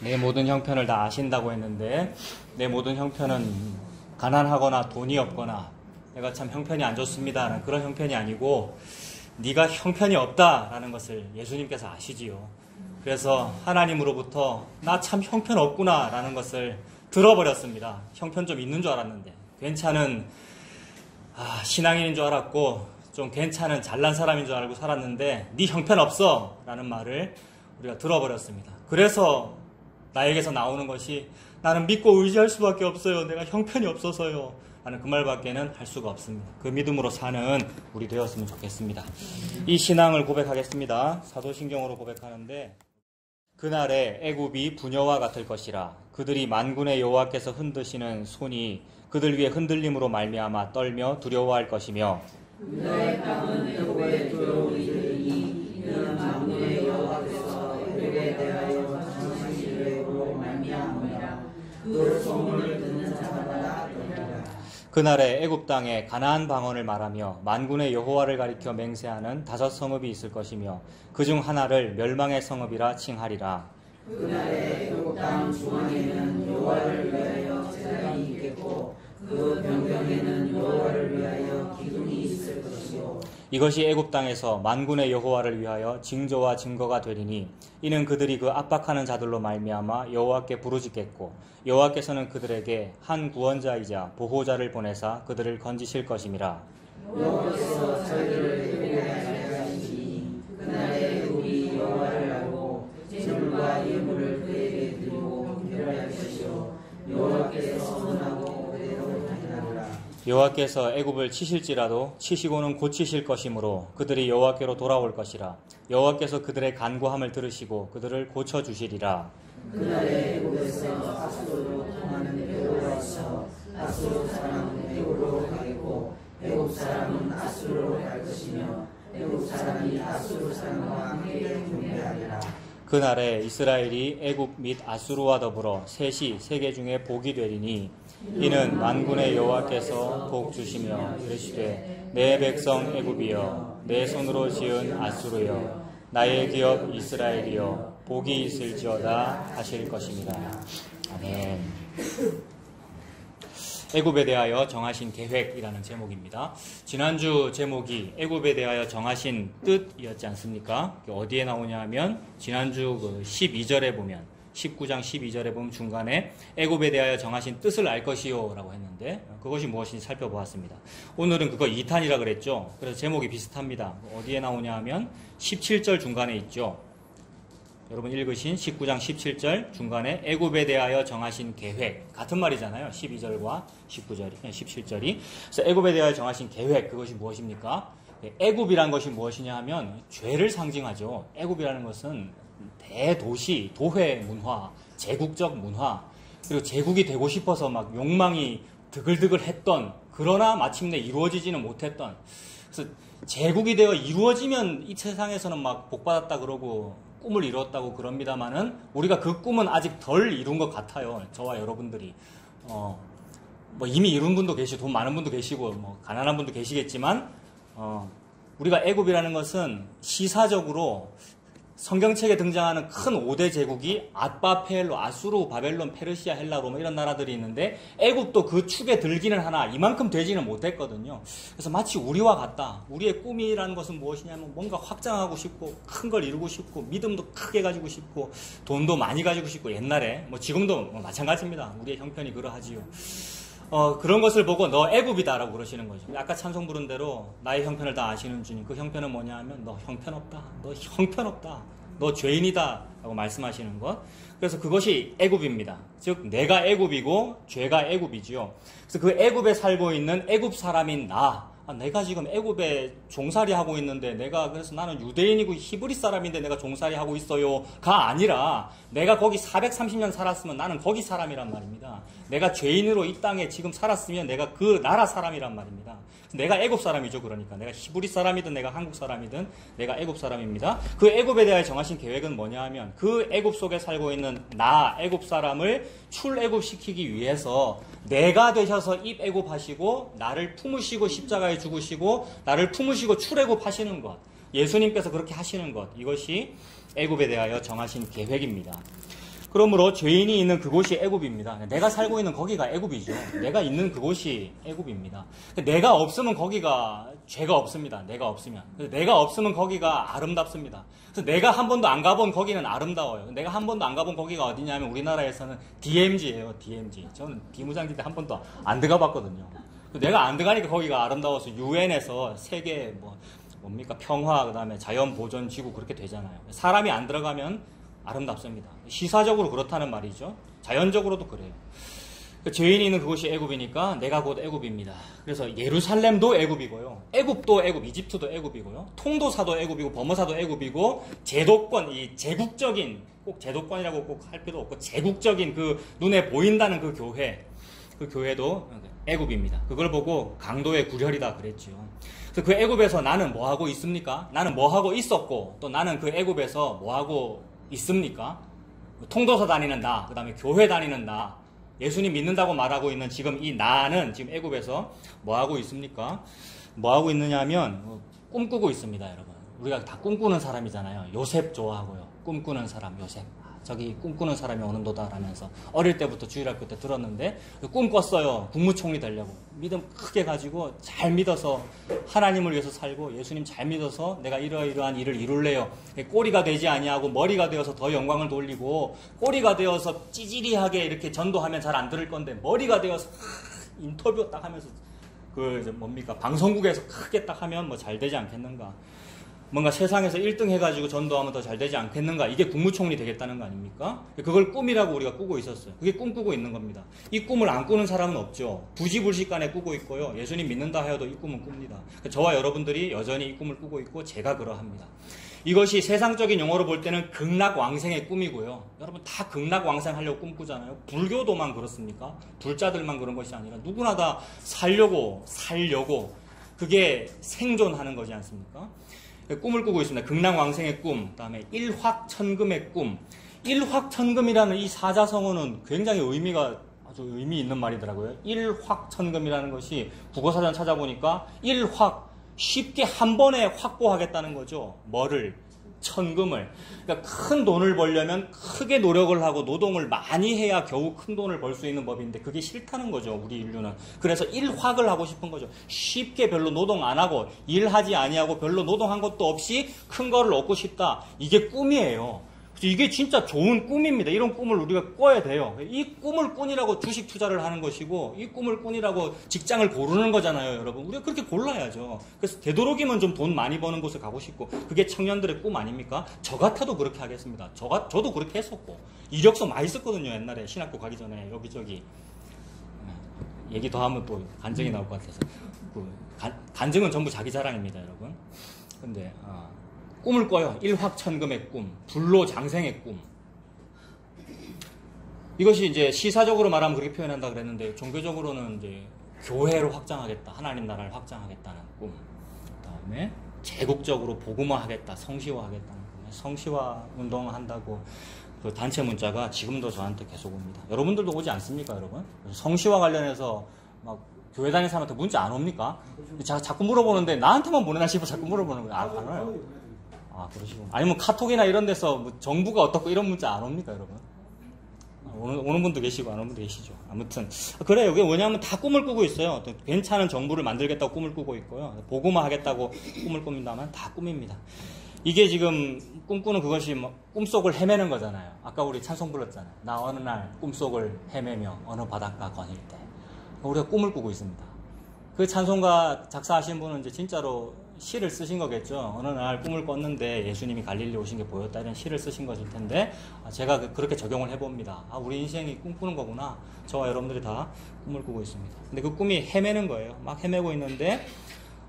내 모든 형편을 다 아신다고 했는데 내 모든 형편은 가난하거나 돈이 없거나 내가 참 형편이 안 좋습니다라는 그런 형편이 아니고 네가 형편이 없다라는 것을 예수님께서 아시지요. 그래서 하나님으로부터 나 참 형편 없구나 라는 것을 들어버렸습니다. 형편 좀 있는 줄 알았는데 괜찮은 신앙인인 줄 알았고 좀 괜찮은 잘난 사람인 줄 알고 살았는데 네 형편 없어 라는 말을 우리가 들어버렸습니다. 그래서 나에게서 나오는 것이 나는 믿고 의지할 수밖에 없어요. 내가 형편이 없어서요. 라는 그 말밖에는 할 수가 없습니다. 그 믿음으로 사는 우리 되었으면 좋겠습니다. 이 신앙을 고백하겠습니다. 사도신경으로 고백하는데 그날에 애굽이 부녀와 같을 것이라. 그들이 만군의 여호와께서 흔드시는 손이 그들 위에 흔들림으로 말미암아 떨며 두려워할 것이며 그날의 땅은 애굽의 두려운 이들이니 이는 만군의 여호와께서 애굽에 대하여 전하신 계획으로 말미암으리라. 그 소문을 듣는 자마다 떨리라. 그날에 애굽 땅에 가나안 방언을 말하며 만군의 여호와를 가리켜 맹세하는 5 성읍이 있을 것이며 그중 하나를 멸망의 성읍이라 칭하리라. 그날에 애굽 땅 중앙에는 여호와를 위하여 제단이 있겠고 그 변경에는 여호와를 위하여 기둥이 있을 것이요. 이것이 애굽 땅에서 만군의 여호와를 위하여 징조와 증거가 되리니 이는 그들이 그 압박하는 자들로 말미암아 여호와께 부르짖겠고 여호와께서는 그들에게 한 구원자이자 보호자를 보내사 그들을 건지실 것임이라. 여호와께서 저희를 애굽에 하게 하시니 그날에 애굽이 여호와를 알고 제물과 예물을 그에게 드리고 경배할 것이요 여호와께서 선언하고 그대로 행하리라. 여호와께서 애굽을 치실지라도 치시고는 고치실 것이므로 그들이 여호와께로 돌아올 것이라. 여호와께서 그들의 간구함을 들으시고 그들을 고쳐주시리라. 그날에 애굽에서 아수르로 통하는 배로가 있어 아수르 사람은 애굽으로 가겠고 애굽 사람은 아수르로 갈 것이며 애굽 사람이 아수르 사람과 함께 경배하리라. 그날에 이스라엘이 애굽 및 아수르와 더불어 셋이 세계 중에 복이 되리니 이는 만군의 여호와께서 복 주시며 이르시되 내 백성 애굽이여 내 손으로 지은 아수르여 나의 기업 이스라엘이여 복이 있을지어다 하실 것입니다. 아멘. 애굽에 대하여 정하신 계획이라는 제목입니다. 지난주 제목이 애굽에 대하여 정하신 뜻이었지 않습니까? 어디에 나오냐 하면 지난주 12절에 보면 19장 12절에 보면 중간에 애굽에 대하여 정하신 뜻을 알 것이요 라고 했는데 그것이 무엇인지 살펴보았습니다. 오늘은 그거 2탄이라 그랬죠. 그래서 제목이 비슷합니다. 어디에 나오냐 하면 17절 중간에 있죠. 여러분 읽으신 19장 17절 중간에 애굽에 대하여 정하신 계획 같은 말이잖아요. 12절과 19절이 17절이. 그래서 애굽에 대하여 정하신 계획 그것이 무엇입니까? 애굽이란 것이 무엇이냐 하면 죄를 상징하죠. 애굽이라는 것은 대도시, 도회 문화, 제국적 문화 그리고 제국이 되고 싶어서 막 욕망이 드글드글 했던 그러나 마침내 이루어지지는 못했던 그래서 제국이 되어 이루어지면 이 세상에서는 막 복받았다 그러고 꿈을 이루었다고 그럽니다만은 우리가 그 꿈은 아직 덜 이룬 것 같아요. 저와 여러분들이 뭐 이미 이룬 분도 계시고 돈 많은 분도 계시고 뭐 가난한 분도 계시겠지만 우리가 애굽이라는 것은 시사적으로 성경책에 등장하는 큰 5대 제국이 아빠페엘로, 아수르, 바벨론, 페르시아, 헬라, 로마 이런 나라들이 있는데 애굽도 그 축에 들기는 하나 이만큼 되지는 못했거든요. 그래서 마치 우리와 같다. 우리의 꿈이라는 것은 무엇이냐면 뭔가 확장하고 싶고 큰 걸 이루고 싶고 믿음도 크게 가지고 싶고 돈도 많이 가지고 싶고 옛날에 뭐 지금도 뭐 마찬가지입니다. 우리의 형편이 그러하지요. 그런 것을 보고 너 애굽이다라고 그러시는 거죠. 아까 찬송 부른 대로 나의 형편을 다 아시는 주님. 그 형편은 뭐냐 하면 너 형편없다. 너 형편없다. 너 죄인이다. 라고 말씀하시는 것. 그래서 그것이 애굽입니다. 즉 내가 애굽이고 죄가 애굽이지요. 그래서 그 애굽에 살고 있는 애굽 사람인 나. 내가 지금 애굽에 종살이 하고 있는데 내가 그래서 나는 유대인이고 히브리 사람인데 내가 종살이 하고 있어요가 아니라 내가 거기 430년 살았으면 나는 거기 사람이란 말입니다. 내가 죄인으로 이 땅에 지금 살았으면 내가 그 나라 사람이란 말입니다. 내가 애굽 사람이죠. 그러니까 내가 히브리 사람이든 내가 한국 사람이든 내가 애굽 사람입니다. 그 애굽에 대하여 정하신 계획은 뭐냐 하면 그 애굽 속에 살고 있는 나 애굽 사람을 출애굽시키기 위해서 내가 되셔서 입애굽하시고 나를 품으시고 십자가에 죽으시고 나를 품으시고 출애굽하시는 것. 예수님께서 그렇게 하시는 것. 이것이 애굽에 대하여 정하신 계획입니다. 그러므로 죄인이 있는 그곳이 애굽입니다. 내가 살고 있는 거기가 애굽이죠. 내가 있는 그곳이 애굽입니다. 내가 없으면 거기가 죄가 없습니다. 내가 없으면. 내가 없으면 거기가 아름답습니다. 그래서 내가 한 번도 안 가본 거기는 아름다워요. 내가 한 번도 안 가본 거기가 어디냐면 우리나라에서는 DMZ예요. DMZ. 저는 비무장지대 한 번도 안 들어가 봤거든요. 내가 안 들어가니까 거기가 아름다워서 유엔에서 세계 뭡니까 평화 그다음에 자연 보존 지구 그렇게 되잖아요. 사람이 안 들어가면 아름답습니다. 시사적으로 그렇다는 말이죠. 자연적으로도 그래요. 죄인이 있는 그곳이 애굽이니까 내가 곧 애굽입니다. 그래서 예루살렘도 애굽이고요. 애굽도 애굽, 이집트도 애굽이고요. 통도사도 애굽이고 버머사도 애굽이고 제도권, 이 제국적인 꼭 제도권이라고 꼭 할 필요 없고 제국적인 그 눈에 보인다는 그 교회도 애굽입니다. 그걸 보고 강도의 구렬이다 그랬죠. 그래서 그 애굽에서 나는 뭐 하고 있습니까? 나는 뭐 하고 있었고 또 나는 그 애굽에서 뭐 하고 있습니까? 통도사 다니는 나, 그 다음에 교회 다니는 나, 예수님 믿는다고 말하고 있는 지금 이 나는 지금 애굽에서 뭐 하고 있습니까? 뭐 하고 있느냐면 꿈꾸고 있습니다, 여러분. 우리가 다 꿈꾸는 사람이잖아요. 요셉 좋아하고요. 꿈꾸는 사람 요셉. 저기 꿈꾸는 사람이 오는도다 라면서 어릴 때부터 주일학교 때 들었는데 꿈 꿨어요. 국무총리 되려고. 믿음 크게 가지고 잘 믿어서 하나님을 위해서 살고 예수님 잘 믿어서 내가 이러이러한 일을 이룰래요. 꼬리가 되지 아니하고 머리가 되어서 더 영광을 돌리고 꼬리가 되어서 찌질이하게 이렇게 전도하면 잘 안 들을 건데 머리가 되어서 인터뷰 딱 하면서 방송국에서 크게 딱 하면 뭐 잘 되지 않겠는가. 뭔가 세상에서 1등 해가지고 전도하면 더 잘 되지 않겠는가. 이게 국무총리 되겠다는 거 아닙니까? 그걸 꿈이라고 우리가 꾸고 있었어요. 그게 꿈꾸고 있는 겁니다. 이 꿈을 안 꾸는 사람은 없죠. 부지불식간에 꾸고 있고요. 예수님 믿는다 해도 이 꿈은 꿉니다. 저와 여러분들이 여전히 이 꿈을 꾸고 있고 제가 그러합니다. 이것이 세상적인 용어로 볼 때는 극락왕생의 꿈이고요. 여러분 다 극락왕생하려고 꿈꾸잖아요. 불교도만 그렇습니까? 불자들만 그런 것이 아니라 누구나 다 살려고 그게 생존하는 거지 않습니까? 꿈을 꾸고 있습니다. 극락왕생의 꿈, 그다음에 일확천금의 꿈. 일확천금이라는 이 사자성어는 굉장히 아주 의미 있는 말이더라고요. 일확천금이라는 것이 국어사전 찾아보니까 일확, 쉽게 한 번에 확보하겠다는 거죠. 뭐를? 천금을. 그러니까 큰 돈을 벌려면 크게 노력을 하고 노동을 많이 해야 겨우 큰 돈을 벌 수 있는 법인데 그게 싫다는 거죠. 우리 인류는. 그래서 일확을 하고 싶은 거죠. 쉽게 별로 노동 안 하고 일하지 아니하고 별로 노동한 것도 없이 큰 거를 얻고 싶다. 이게 꿈이에요. 이게 진짜 좋은 꿈입니다. 이런 꿈을 우리가 꿔야 돼요. 이 꿈을 꾸니라고 주식 투자를 하는 것이고 이 꿈을 꾸니라고 직장을 고르는 거잖아요, 여러분. 우리가 그렇게 골라야죠. 그래서 되도록이면 좀 돈 많이 버는 곳을 가고 싶고 그게 청년들의 꿈 아닙니까? 저 같아도 그렇게 하겠습니다. 저도 그렇게 했었고 이력서 많이 썼거든요, 옛날에 신학교 가기 전에 여기저기. 얘기 더 하면 또 간증이 나올 것 같아서. 간증은 전부 자기 자랑입니다, 여러분. 근데 꿈을 꿔요. 일확천금의 꿈, 불로장생의 꿈. 이것이 이제 시사적으로 말하면 그렇게 표현한다 그랬는데 종교적으로는 이제 교회를 확장하겠다, 하나님 나라를 확장하겠다는 꿈. 그다음에 제국적으로 복음화하겠다, 성시화하겠다는 꿈. 성시화 운동을 한다고 그 단체 문자가 지금도 저한테 계속 옵니다. 여러분들도 오지 않습니까, 여러분? 성시화 관련해서 막 교회 다니는 사람한테 문자 안 옵니까? 자꾸 물어보는데 나한테만 보내나 싶어 자꾸 물어보는 거예요. 안 와요. 그러시고. 아니면 카톡이나 이런 데서 뭐 정부가 어떻고 이런 문자 안 옵니까, 여러분? 오는 분도 계시고 안 오는 분도 계시죠. 아무튼 그래요. 이게 뭐냐면 다 꿈을 꾸고 있어요. 괜찮은 정부를 만들겠다고 꿈을 꾸고 있고요. 복음화 하겠다고 꿈을 꿉니다만 다 꿈입니다. 이게 지금 꿈꾸는 그것이 꿈속을 헤매는 거잖아요. 아까 우리 찬송 불렀잖아요. 나 어느 날 꿈속을 헤매며 어느 바닷가 거닐 때. 우리가 꿈을 꾸고 있습니다. 그 찬송가 작사하신 분은 이제 진짜로 시를 쓰신 거겠죠. 어느 날 꿈을 꿨는데 예수님이 갈릴리 오신 게 보였다, 이런 시를 쓰신 것일 텐데 제가 그렇게 적용을 해봅니다. 우리 인생이 꿈꾸는 거구나. 저와 여러분들이 다 꿈을 꾸고 있습니다. 근데 그 꿈이 헤매는 거예요. 막 헤매고 있는데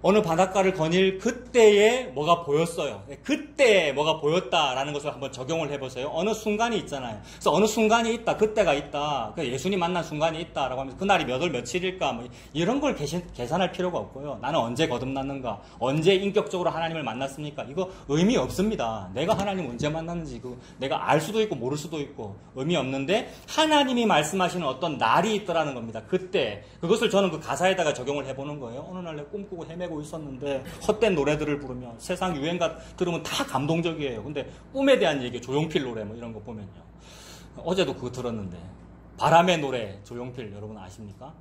어느 바닷가를 거닐 그때에 뭐가 보였어요. 그때에 뭐가 보였다라는 것을 한번 적용을 해보세요. 어느 순간이 있잖아요. 그래서 어느 순간이 있다, 그때가 있다, 예수님 만난 순간이 있다라고 하면서 그날이 몇 월 며칠일까, 뭐 이런 걸 계산할 필요가 없고요. 나는 언제 거듭났는가, 언제 인격적으로 하나님을 만났습니까? 이거 의미 없습니다. 내가 하나님 언제 만났는지 내가 알 수도 있고 모를 수도 있고 의미 없는데 하나님이 말씀하시는 어떤 날이 있더라는 겁니다. 그때 그것을 저는 그 가사에다가 적용을 해보는 거예요. 어느 날 꿈꾸고 헤매고 있었는데 헛된 노래들을 부르며 세상 유행가 들으면 다 감동적이에요. 근데 꿈에 대한 얘기, 조용필 노래 뭐 이런 거 보면요. 어제도 그거 들었는데 바람의 노래 조용필 여러분 아십니까?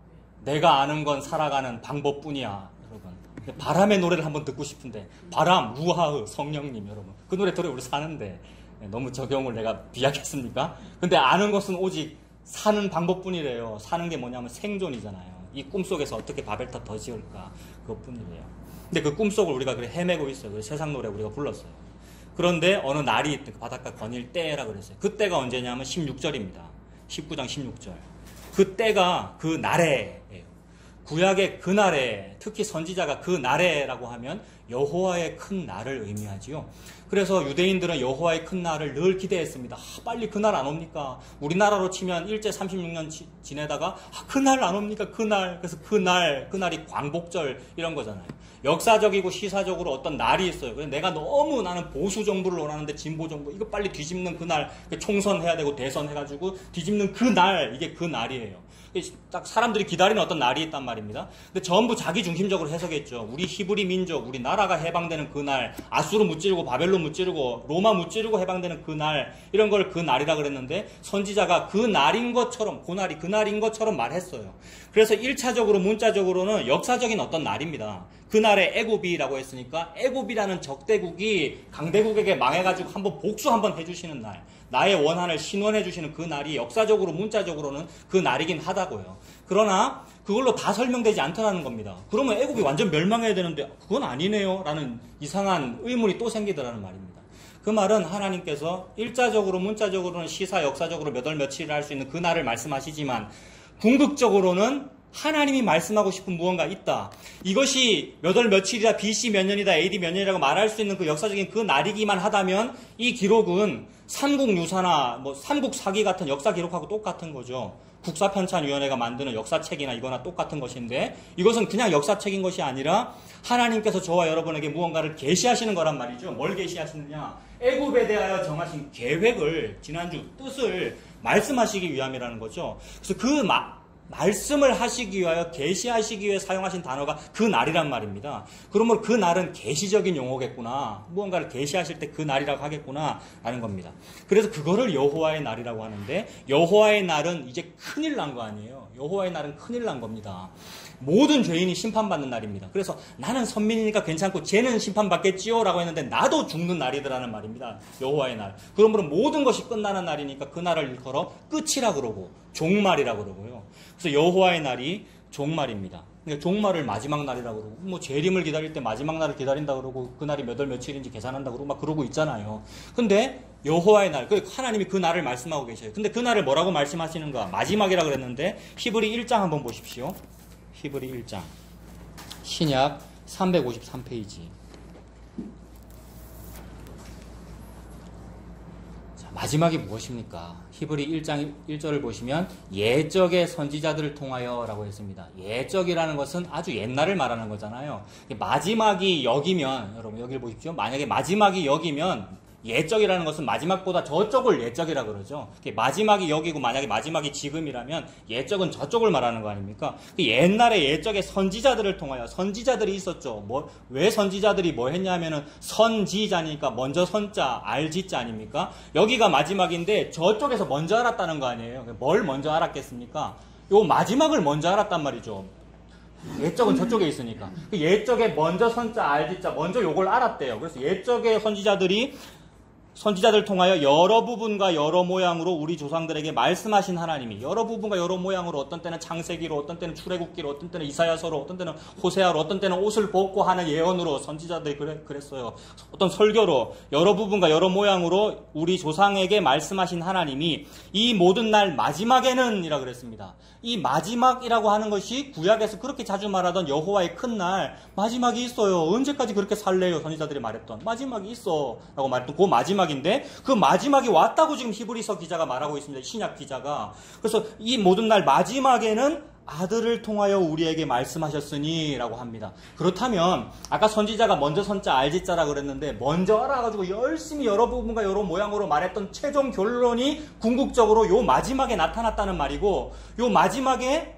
내가 아는 건 살아가는 방법뿐이야 여러분. 바람의 노래를 한번 듣고 싶은데 바람, 우하흐, 성령님 여러분 그 노래 들어 우리 사는데 너무 적용을 내가 비약했습니까? 근데 아는 것은 오직 사는 방법뿐이래요. 사는 게 뭐냐면 생존이잖아요. 이 꿈속에서 어떻게 바벨탑 더 지을까 그것뿐이래요. 근데 그 꿈속을 우리가 그래 헤매고 있어요. 그래서 세상 노래 우리가 불렀어요. 그런데 어느 날이 바닷가 거닐 때라 그랬어요. 그때가 언제냐면 16절입니다. 19장 16절. 그때가 그 날에예요. 구약의 그 날에, 특히 선지자가 그 날에라고 하면 여호와의 큰 날을 의미하지요. 그래서 유대인들은 여호와의 큰 날을 늘 기대했습니다. 빨리 그 날 안 옵니까? 우리나라로 치면 일제 36년 지내다가 그 날 안 옵니까? 그 날. 그래서 그날이 광복절 이런 거잖아요. 역사적이고 시사적으로 어떤 날이 있어요. 그래서 내가 너무 나는 보수 정부를 원하는데 진보 정부 이거 빨리 뒤집는 그 날, 총선해야 되고 대선해가지고 뒤집는 그 날, 이게 그 날이에요. 딱 사람들이 기다리는 어떤 날이 있단 말입니다. 근데 전부 자기 중심적으로 해석했죠. 우리 히브리 민족, 우리 나라가 해방되는 그 날, 아수르 무찌르고 바벨론 무찌르고 로마 무찌르고 해방되는 그 날, 이런 걸 그 날이라 그랬는데 선지자가 그 날인 것처럼, 그 날인 것처럼 말했어요. 그래서 1차적으로 문자적으로는 역사적인 어떤 날입니다. 그날에 애굽이라고 했으니까 애굽이라는 적대국이 강대국에게 망해가지고 한번 복수 한번 해주시는 날, 나의 원한을 신원해 주시는 그 날이 역사적으로 문자적으로는 그 날이긴 하다고요. 그러나 그걸로 다 설명되지 않더라는 겁니다. 그러면 애굽이 완전 멸망해야 되는데 그건 아니네요 라는 이상한 의문이 또 생기더라는 말입니다. 그 말은 하나님께서 일자적으로 문자적으로는 시사 역사적으로 몇 월 며칠을 할 수 있는 그 날을 말씀하시지만 궁극적으로는 하나님이 말씀하고 싶은 무언가 있다. 이것이 몇 월 며칠이다, BC 몇 년이다, AD 몇 년이라고 말할 수 있는 그 역사적인 그 날이기만 하다면 이 기록은 삼국유사나 삼국사기 같은 역사 기록하고 똑같은 거죠. 국사편찬위원회가 만드는 역사책이나 이거나 똑같은 것인데 이것은 그냥 역사책인 것이 아니라 하나님께서 저와 여러분에게 무언가를 계시하시는 거란 말이죠. 뭘 계시하시느냐? 애굽에 대하여 정하신 계획을, 지난주 뜻을 말씀하시기 위함이라는 거죠. 그래서 그 말씀을 하시기 위하여, 계시하시기 위해 사용하신 단어가 그 날이란 말입니다. 그러므로 그 날은 계시적인 용어겠구나. 무언가를 계시하실 때 그 날이라고 하겠구나 라는 겁니다. 그래서 그거를 여호와의 날이라고 하는데 여호와의 날은 이제 큰일 난 거 아니에요. 여호와의 날은 큰일 난 겁니다. 모든 죄인이 심판받는 날입니다. 그래서 나는 선민이니까 괜찮고 쟤는 심판받겠지요 라고 했는데 나도 죽는 날이더라는 말입니다. 여호와의 날. 그러므로 모든 것이 끝나는 날이니까 그 날을 일컬어 끝이라 그러고 종말이라 그러고요. 그래서 여호와의 날이 종말입니다. 그러니까 종말을 마지막 날이라고 그러고 재림을 기다릴 때 마지막 날을 기다린다 그러고 그 날이 몇 월 며칠인지 계산한다 그러고 막 그러고 있잖아요. 근데 여호와의 날, 하나님이 그 날을 말씀하고 계셔요. 근데 그 날을 뭐라고 말씀하시는가? 마지막이라 그랬는데 히브리 1장 한번 보십시오. 히브리 1장 신약 353페이지. 자, 마지막이 무엇입니까? 히브리 1장 1절을 보시면 예적의 선지자들을 통하여 라고 했습니다. 예적이라는 것은 아주 옛날을 말하는 거잖아요. 마지막이 여기면, 여러분 여기를 보십시오. 만약에 마지막이 여기면 예적이라는 것은 마지막보다 저쪽을 예적이라 그러죠. 마지막이 여기고 만약에 마지막이 지금이라면 예적은 저쪽을 말하는 거 아닙니까? 옛날에 예적의 선지자들을 통하여, 선지자들이 있었죠. 왜 선지자들이 뭐 했냐면은 선지자니까 먼저 선자, 알지자 아닙니까? 여기가 마지막인데 저쪽에서 먼저 알았다는 거 아니에요. 뭘 먼저 알았겠습니까? 요 마지막을 먼저 알았단 말이죠. 예적은 저쪽에 있으니까. 예적의 먼저 선자, 알지자, 먼저 요걸 알았대요. 그래서 예적의 선지자들 통하여 여러 부분과 여러 모양으로 우리 조상들에게 말씀하신 하나님이, 여러 부분과 여러 모양으로, 어떤 때는 창세기로, 어떤 때는 출애굽기로, 어떤 때는 이사야서로, 어떤 때는 호세아로, 어떤 때는 옷을 벗고 하는 예언으로 선지자들이 그랬어요. 어떤 설교로 여러 부분과 여러 모양으로 우리 조상에게 말씀하신 하나님이 이 모든 날 마지막에는 이라 그랬습니다. 이 마지막이라고 하는 것이 구약에서 그렇게 자주 말하던 여호와의 큰 날, 마지막이 있어요. 언제까지 그렇게 살래요? 선지자들이 말했던 마지막이 있어 라고 말했던 그 마지막인데, 그 마지막이 왔다고 지금 히브리서 기자가 말하고 있습니다. 신약 기자가. 그래서 이 모든 날 마지막에는 아들을 통하여 우리에게 말씀하셨으니 라고 합니다. 그렇다면 아까 선지자가 먼저 선자 알지자라 그랬는데 먼저 알아가지고 열심히 여러 부분과 여러 모양으로 말했던 최종 결론이 궁극적으로 요 마지막에 나타났다는 말이고, 요 마지막에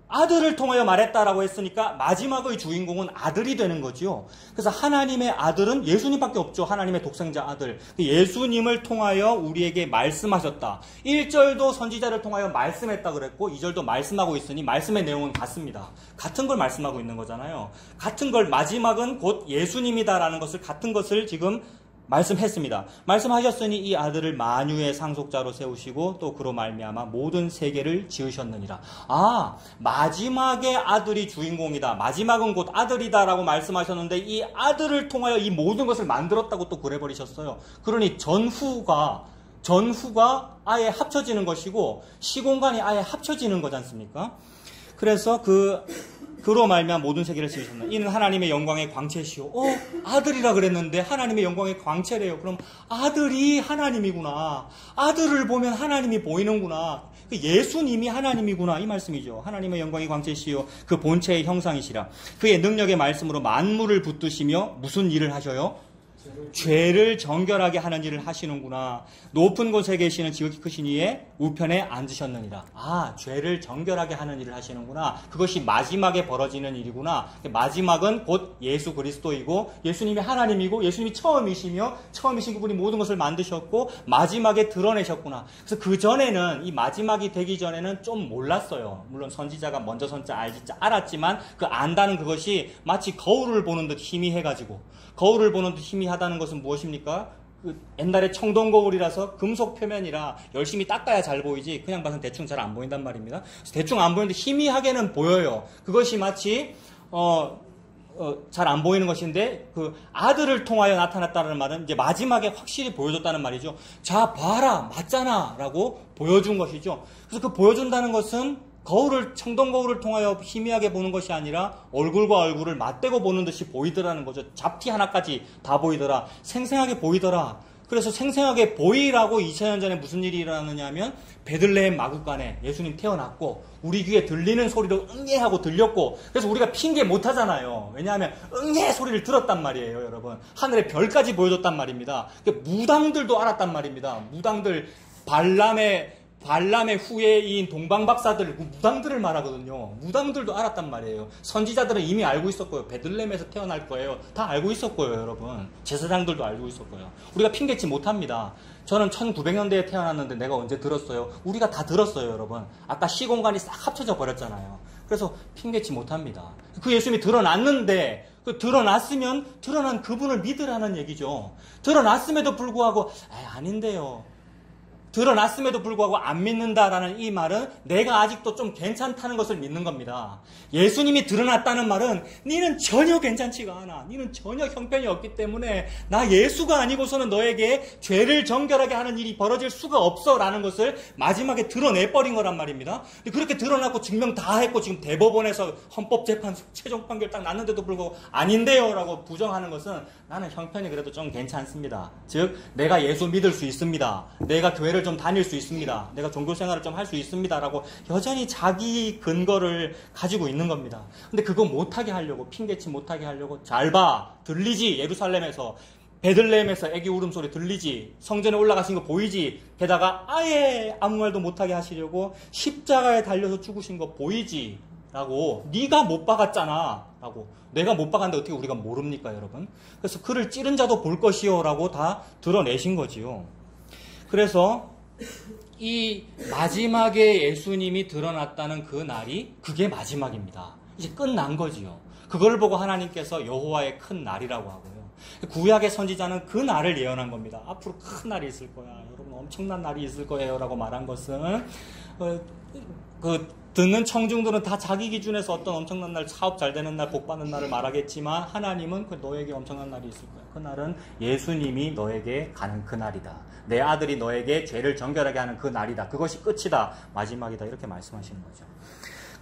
아들을 통하여 말했다라고 했으니까 마지막의 주인공은 아들이 되는 거죠. 그래서 하나님의 아들은 예수님밖에 없죠. 하나님의 독생자 아들. 예수님을 통하여 우리에게 말씀하셨다. 1절도 선지자를 통하여 말씀했다 그랬고 2절도 말씀하고 있으니 말씀의 내용은 같습니다. 같은 걸 말씀하고 있는 거잖아요. 같은 걸 마지막은 곧 예수님이다라는 것을 같은 것을 지금 말씀했습니다. 말씀하셨으니 이 아들을 만유의 상속자로 세우시고 또 그로 말미암아 모든 세계를 지으셨느니라. 아, 마지막의 아들이 주인공이다. 마지막은 곧 아들이다라고 말씀하셨는데 이 아들을 통하여 이 모든 것을 만들었다고 또 그래버리셨어요. 그러니 전후가 아예 합쳐지는 것이고 시공간이 아예 합쳐지는 거지 않습니까? 그래서 그로 말미암아 모든 세계를 지으셨나. 이는 하나님의 영광의 광채시오. 아들이라 그랬는데 하나님의 영광의 광채래요. 그럼 아들이 하나님이구나. 아들을 보면 하나님이 보이는구나. 예수님이 하나님이구나 이 말씀이죠. 하나님의 영광의 광채시오. 그 본체의 형상이시라. 그의 능력의 말씀으로 만물을 붙드시며 무슨 일을 하셔요? 죄를 정결하게 하는 일을 하시는구나. 높은 곳에 계시는 지극히 크신 이의 우편에 앉으셨느니라. 아, 죄를 정결하게 하는 일을 하시는구나. 그것이 마지막에 벌어지는 일이구나. 마지막은 곧 예수 그리스도이고 예수님이 하나님이고 예수님이 처음이신 그분이 모든 것을 만드셨고 마지막에 드러내셨구나. 그래서 그 전에는 이 마지막이 되기 전에는 좀 몰랐어요. 물론 선지자가 먼저 알았지만 그 안다는 그것이 마치 거울을 보는 듯 희미해가지고 거울을 보는 듯 희미하다는 것은 무엇입니까? 옛날에 청동 거울이라서 금속 표면이라 열심히 닦아야 잘 보이지 그냥 봐서는 대충 잘 안 보인단 말입니다. 대충 안 보이는데 희미하게는 보여요. 그것이 마치 잘 안 보이는 것인데 그 아들을 통하여 나타났다는 말은 이제 마지막에 확실히 보여줬다는 말이죠. 자 봐라 맞잖아 라고 보여준 것이죠. 그래서 그 보여준다는 것은 청동 거울을 통하여 희미하게 보는 것이 아니라 얼굴과 얼굴을 맞대고 보는 듯이 보이더라는 거죠. 잡티 하나까지 다 보이더라. 생생하게 보이더라. 그래서 생생하게 보이라고 2000년 전에 무슨 일이 일어났느냐 하면 베들레헴 마구간에 예수님 태어났고 우리 귀에 들리는 소리로 응예하고 들렸고 그래서 우리가 핑계 못하잖아요. 왜냐하면 응예 소리를 들었단 말이에요. 여러분. 하늘의 별까지 보여줬단 말입니다. 무당들도 알았단 말입니다. 무당들 발람의 후예인 동방박사들, 무당들을 말하거든요. 무당들도 알았단 말이에요. 선지자들은 이미 알고 있었고요. 베들레헴에서 태어날 거예요. 다 알고 있었고요, 여러분. 제사장들도 알고 있었고요. 우리가 핑계치 못합니다. 저는 1900년대에 태어났는데 내가 언제 들었어요? 우리가 다 들었어요, 여러분. 아까 시공간이 싹 합쳐져 버렸잖아요. 그래서 핑계치 못합니다. 그 예수님이 드러났는데 드러났으면 드러난 그분을 믿으라는 얘기죠. 드러났음에도 불구하고 아닌데요. 드러났음에도 불구하고 안 믿는다라는 이 말은 내가 아직도 좀 괜찮다는 것을 믿는 겁니다. 예수님이 드러났다는 말은 니는 전혀 괜찮지가 않아. 니는 전혀 형편이 없기 때문에 나 예수가 아니고서는 너에게 죄를 정결하게 하는 일이 벌어질 수가 없어 라는 것을 마지막에 드러내버린 거란 말입니다. 그렇게 드러났고 증명 다 했고 지금 대법원에서 헌법재판소 최종 판결 딱 났는데도 불구하고 아닌데요 라고 부정하는 것은 나는 형편이 그래도 좀 괜찮습니다. 즉 내가 예수 믿을 수 있습니다. 내가 교회를 좀 다닐 수 있습니다. 내가 종교생활을 좀 할 수 있습니다. 라고 여전히 자기 근거를 가지고 있는 겁니다. 근데 그거 못하게 하려고 핑계치 못하게 하려고 잘 봐. 들리지? 예루살렘에서 베들레헴에서 애기 울음소리 들리지? 성전에 올라가신 거 보이지? 게다가 아예 아무 말도 못하게 하시려고 십자가에 달려서 죽으신 거 보이지? 라고 네가 못 박았잖아 라고 내가 못 박았는데 어떻게 우리가 모릅니까 여러분? 그래서 그를 찌른 자도 볼 것이요 라고 다 드러내신 거지요. 그래서 이 마지막에 예수님이 드러났다는 그 날이 그게 마지막입니다. 이제 끝난 거지요. 그걸 보고 하나님께서 여호와의 큰 날이라고 하고요. 구약의 선지자는 그 날을 예언한 겁니다. 앞으로 큰 날이 있을 거야. 여러분 엄청난 날이 있을 거예요 라고 말한 것은 듣는 청중들은 다 자기 기준에서 어떤 엄청난 날, 사업 잘 되는 날, 복 받는 날을 말하겠지만 하나님은 너에게 엄청난 날이 있을 거야. 그 날은 예수님이 너에게 가는 그 날이다. 내 아들이 너에게 죄를 정결하게 하는 그 날이다. 그것이 끝이다. 마지막이다. 이렇게 말씀하시는 거죠.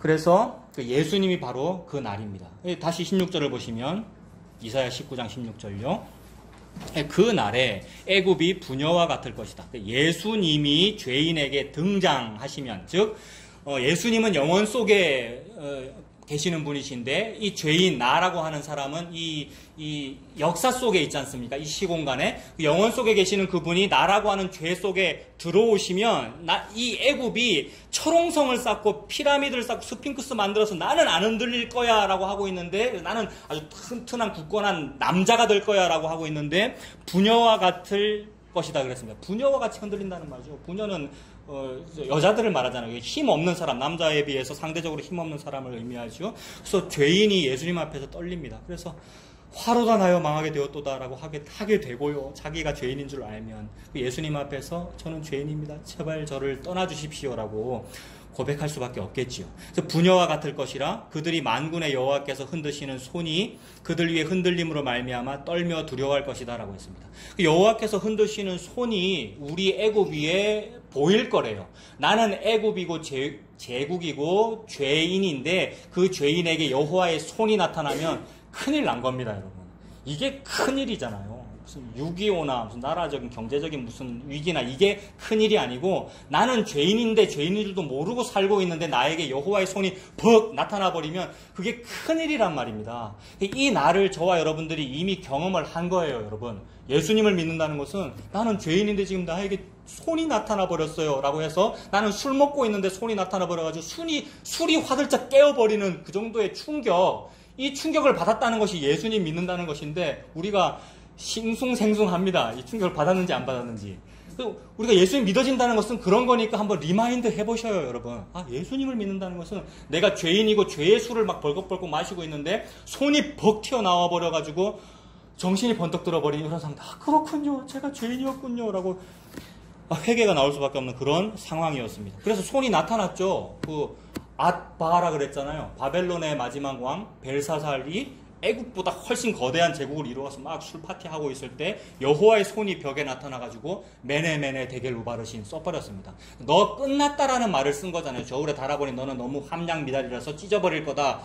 그래서 예수님이 바로 그 날입니다. 다시 16절을 보시면 이사야 19장 16절요. 그 날에 애굽이 부녀와 같을 것이다. 예수님이 죄인에게 등장하시면 즉 예수님은 영원 속에 계시는 분이신데 이 죄인 나라고 하는 사람은 이 역사 속에 있지 않습니까? 이 시공간에 영혼 속에 계시는 그분이 나라고 하는 죄 속에 들어오시면 이 애굽이 철옹성을 쌓고 피라미드를 쌓고 스핑크스 만들어서 나는 안 흔들릴 거야 라고 하고 있는데, 나는 아주 튼튼한 굳건한 남자가 될 거야 라고 하고 있는데 부녀와 같을 것이다 그랬습니다. 부녀와 같이 흔들린다는 말이죠. 부녀는 여자들을 말하잖아요. 힘 없는 사람, 남자에 비해서 상대적으로 힘 없는 사람을 의미하죠. 그래서 죄인이 예수님 앞에서 떨립니다. 그래서 화로다 나여 망하게 되었도다라고 하게 되고요. 자기가 죄인인 줄 알면 예수님 앞에서 저는 죄인입니다. 제발 저를 떠나주십시오라고 고백할 수밖에 없겠지요. 그래서 부녀와 같을 것이라 그들이 만군의 여호와께서 흔드시는 손이 그들 위에 흔들림으로 말미암아 떨며 두려워할 것이다라고 했습니다. 여호와께서 흔드시는 손이 우리 애굽 위에 보일 거래요. 나는 애굽이고 제국이고 죄인인데 그 죄인에게 여호와의 손이 나타나면 큰일 난 겁니다, 여러분. 이게 큰일이잖아요. 무슨 6.25나 무슨 나라적인 경제적인 무슨 위기나 이게 큰일이 아니고, 나는 죄인인데 죄인인 줄도 모르고 살고 있는데 나에게 여호와의 손이 벅 나타나 버리면 그게 큰일이란 말입니다. 이 날을 저와 여러분들이 이미 경험을 한 거예요, 여러분. 예수님을 믿는다는 것은 나는 죄인인데 지금 나에게 손이 나타나 버렸어요 라고 해서 나는 술 먹고 있는데 손이 나타나 버려가지고 술이 화들짝 깨어버리는 그 정도의 충격, 이 충격을 받았다는 것이 예수님 믿는다는 것인데, 우리가 싱숭생숭합니다. 이 충격을 받았는지 안 받았는지. 우리가 예수님 믿어진다는 것은 그런 거니까 한번 리마인드 해보셔요, 여러분. 예수님을 믿는다는 것은 내가 죄인이고 죄의 술을 막 벌컥벌컥 마시고 있는데 손이 벅 튀어나와 버려가지고 정신이 번쩍 들어버린 이런 상태. 그렇군요. 제가 죄인이었군요. 라고 회개가 나올 수밖에 없는 그런 상황이었습니다. 그래서 손이 나타났죠. 앗바라 그랬잖아요. 바벨론의 마지막 왕 벨사살이 애국보다 훨씬 거대한 제국을 이루어서 막 술 파티하고 있을 때 여호와의 손이 벽에 나타나가지고 메네메네 데겔 우바르신 써버렸습니다. 너 끝났다라는 말을 쓴 거잖아요. 저울에 달아보니 너는 너무 함량미달이라서 찢어버릴 거다.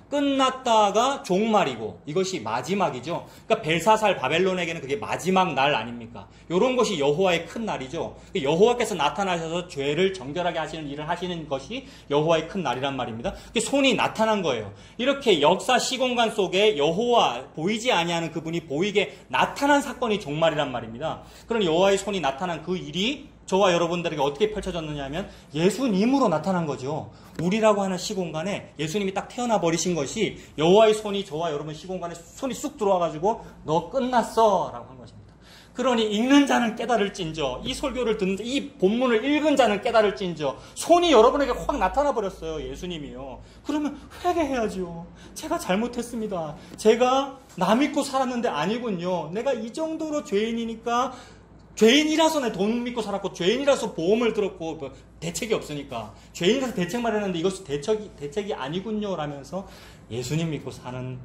끝났다가 종말이고 이것이 마지막이죠. 그러니까 벨사살 바벨론에게는 그게 마지막 날 아닙니까? 이런 것이 여호와의 큰 날이죠. 여호와께서 나타나셔서 죄를 정결하게 하시는 일을 하시는 것이 여호와의 큰 날이란 말입니다. 손이 나타난 거예요. 이렇게 역사 시공간 속에 여호와, 보이지 아니하는 그분이 보이게 나타난 사건이 종말이란 말입니다. 그런 여호와의 손이 나타난 그 일이 저와 여러분들에게 어떻게 펼쳐졌느냐 하면 예수님으로 나타난 거죠. 우리라고 하는 시공간에 예수님이 딱 태어나 버리신 것이 여호와의 손이 저와 여러분 시공간에 손이 쑥 들어와가지고 너 끝났어 라고 한 것입니다. 그러니 읽는 자는 깨달을진저, 이 설교를 듣는 자, 이 본문을 읽은 자는 깨달을진저, 손이 여러분에게 확 나타나 버렸어요. 예수님이요. 그러면 회개해야죠. 제가 잘못했습니다. 제가 나 믿고 살았는데 아니군요. 내가 이 정도로 죄인이니까, 죄인이라서 내 돈 믿고 살았고, 죄인이라서 보험을 들었고, 대책이 없으니까, 죄인이라서 대책 마련했는데 이것이 대책이 아니군요. 라면서 예수님 믿고 사는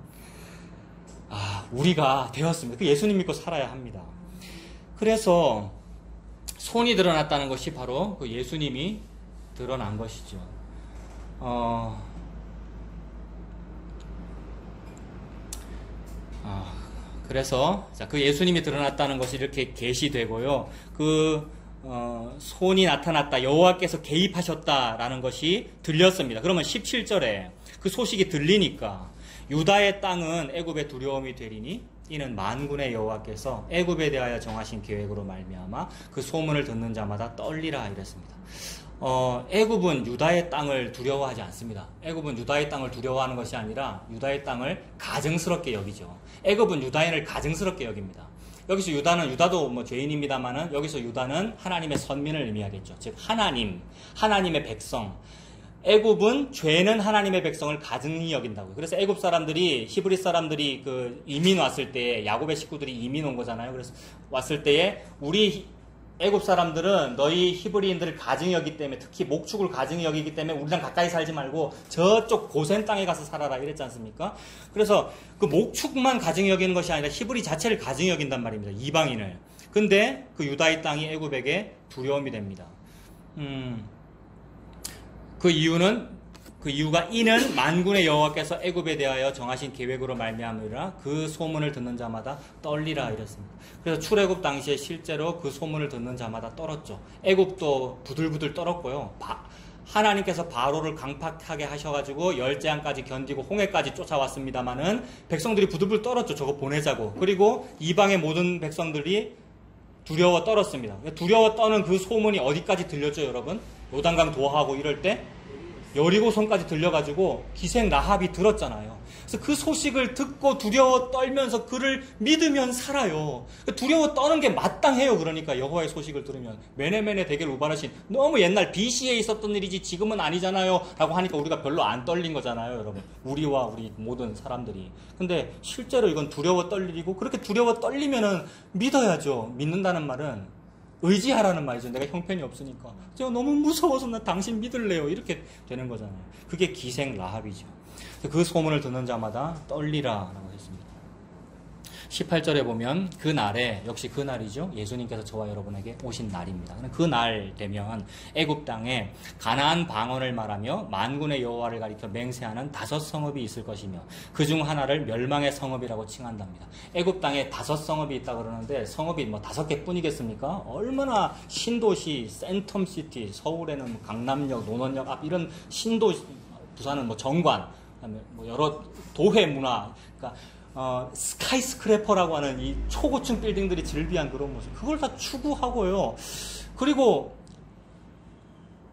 우리가 되었습니다. 그 예수님 믿고 살아야 합니다. 그래서 손이 드러났다는 것이 바로 그 예수님이 드러난 것이죠. 그래서 그 예수님이 드러났다는 것이 이렇게 계시되고요. 손이 나타났다, 여호와께서 개입하셨다라는 것이 들렸습니다. 그러면 17절에 그 소식이 들리니까 유다의 땅은 애굽의 두려움이 되리니 이는 만군의 여호와께서 애굽에 대하여 정하신 계획으로 말미암아 그 소문을 듣는 자마다 떨리라 이랬습니다. 애굽은 유다의 땅을 두려워하지 않습니다. 애굽은 유다의 땅을 두려워하는 것이 아니라 유다의 땅을 가증스럽게 여기죠. 애굽은 유다인을 가증스럽게 여깁니다. 여기서 유다도 뭐 죄인입니다만은 여기서 유다는 하나님의 선민을 의미하겠죠. 즉 하나님의 백성. 애굽은 죄는 하나님의 백성을 가증히 여긴다고요. 그래서 애굽 사람들이, 히브리 사람들이 이민 왔을 때, 야곱의 식구들이 이민 온 거잖아요. 그래서 왔을 때에 우리 애굽 사람들은 너희 히브리인들을 가증히 여기기 때문에, 특히 목축을 가증히 여기기 때문에 우리랑 가까이 살지 말고 저쪽 고센 땅에 가서 살아라 이랬지 않습니까? 그래서 그 목축만 가증히 여기는 것이 아니라 히브리 자체를 가증히 여긴단 말입니다. 이방인을. 근데 그 유다의 땅이 애굽에게 두려움이 됩니다. 그 이유가 이는 만군의 여호와께서 애굽에 대하여 정하신 계획으로 말미암으리라 그 소문을 듣는 자마다 떨리라 이랬습니다. 그래서 출애굽 당시에 실제로 그 소문을 듣는 자마다 떨었죠. 애굽도 부들부들 떨었고요. 하나님께서 바로를 강팍하게 하셔가지고 열재앙까지 견디고 홍해까지 쫓아왔습니다마는 백성들이 부들부들 떨었죠. 저거 보내자고. 그리고 이방의 모든 백성들이 두려워 떨었습니다. 두려워 떠는 그 소문이 어디까지 들렸죠, 여러분? 요단강 도하고 이럴 때 여리고성까지 들려가지고 기생 라합이 들었잖아요. 그래서 그 소식을 듣고 두려워 떨면서 그를 믿으면 살아요. 두려워 떠는 게 마땅해요. 그러니까 여호와의 소식을 들으면 메네메네 대겔 우바르신 너무 옛날 BC에 있었던 일이지 지금은 아니잖아요 라고 하니까 우리가 별로 안 떨린 거잖아요, 여러분. 우리와 우리 모든 사람들이. 근데 실제로 이건 두려워 떨 일이고, 그렇게 두려워 떨리면은 믿어야죠. 믿는다는 말은 의지하라는 말이죠. 내가 형편이 없으니까. 제가 너무 무서워서 나 당신 믿을래요. 이렇게 되는 거잖아요. 그게 기생 라합이죠. 그 소문을 듣는 자마다 떨리라라고 했습니다. 18절에 보면 그 날에, 역시 그 날이죠. 예수님께서 저와 여러분에게 오신 날입니다. 그 날 되면 애굽 땅에 가나안 방언을 말하며 만군의 여호와를 가리켜 맹세하는 5 성읍이 있을 것이며 그 중 하나를 멸망의 성읍이라고 칭한답니다. 애굽 땅에 5 성읍이 있다 그러는데 성읍이 뭐 5개뿐이겠습니까? 얼마나 신도시, 센텀시티, 서울에는 강남역, 논원역 앞 이런 신도시, 부산은 뭐 정관, 그다음에 뭐 여러 도회 문화, 그러니까 스카이스크래퍼라고 하는 이 초고층 빌딩들이 즐비한 그런 모습, 그걸 다 추구하고요. 그리고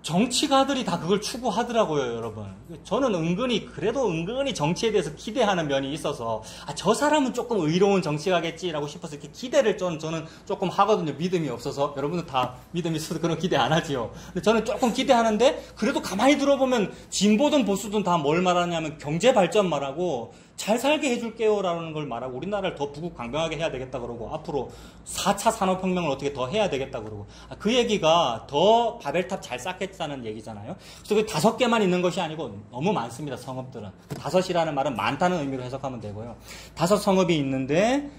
정치가들이 다 그걸 추구하더라고요, 여러분. 저는 은근히 정치에 대해서 기대하는 면이 있어서, 저 사람은 조금 의로운 정치가겠지라고 싶어서 이렇게 기대를 저는 조금 하거든요. 믿음이 없어서. 여러분은 다 믿음이 있어서 그런 기대 안 하지요. 근데 저는 조금 기대하는데, 그래도 가만히 들어보면 진보든 보수든 다 뭘 말하냐면 경제 발전 말하고, 잘 살게 해줄게요 라는 걸 말하고, 우리나라를 더 부국강병하게 해야 되겠다 그러고, 앞으로 4차 산업혁명을 어떻게 더 해야 되겠다 그러고, 그 얘기가 더 바벨탑 잘 쌓겠다는 얘기잖아요. 그래서 그 5개만 있는 것이 아니고 너무 많습니다, 성읍들은. 5이라는 말은 많다는 의미로 해석하면 되고요. 5 성읍이 있는데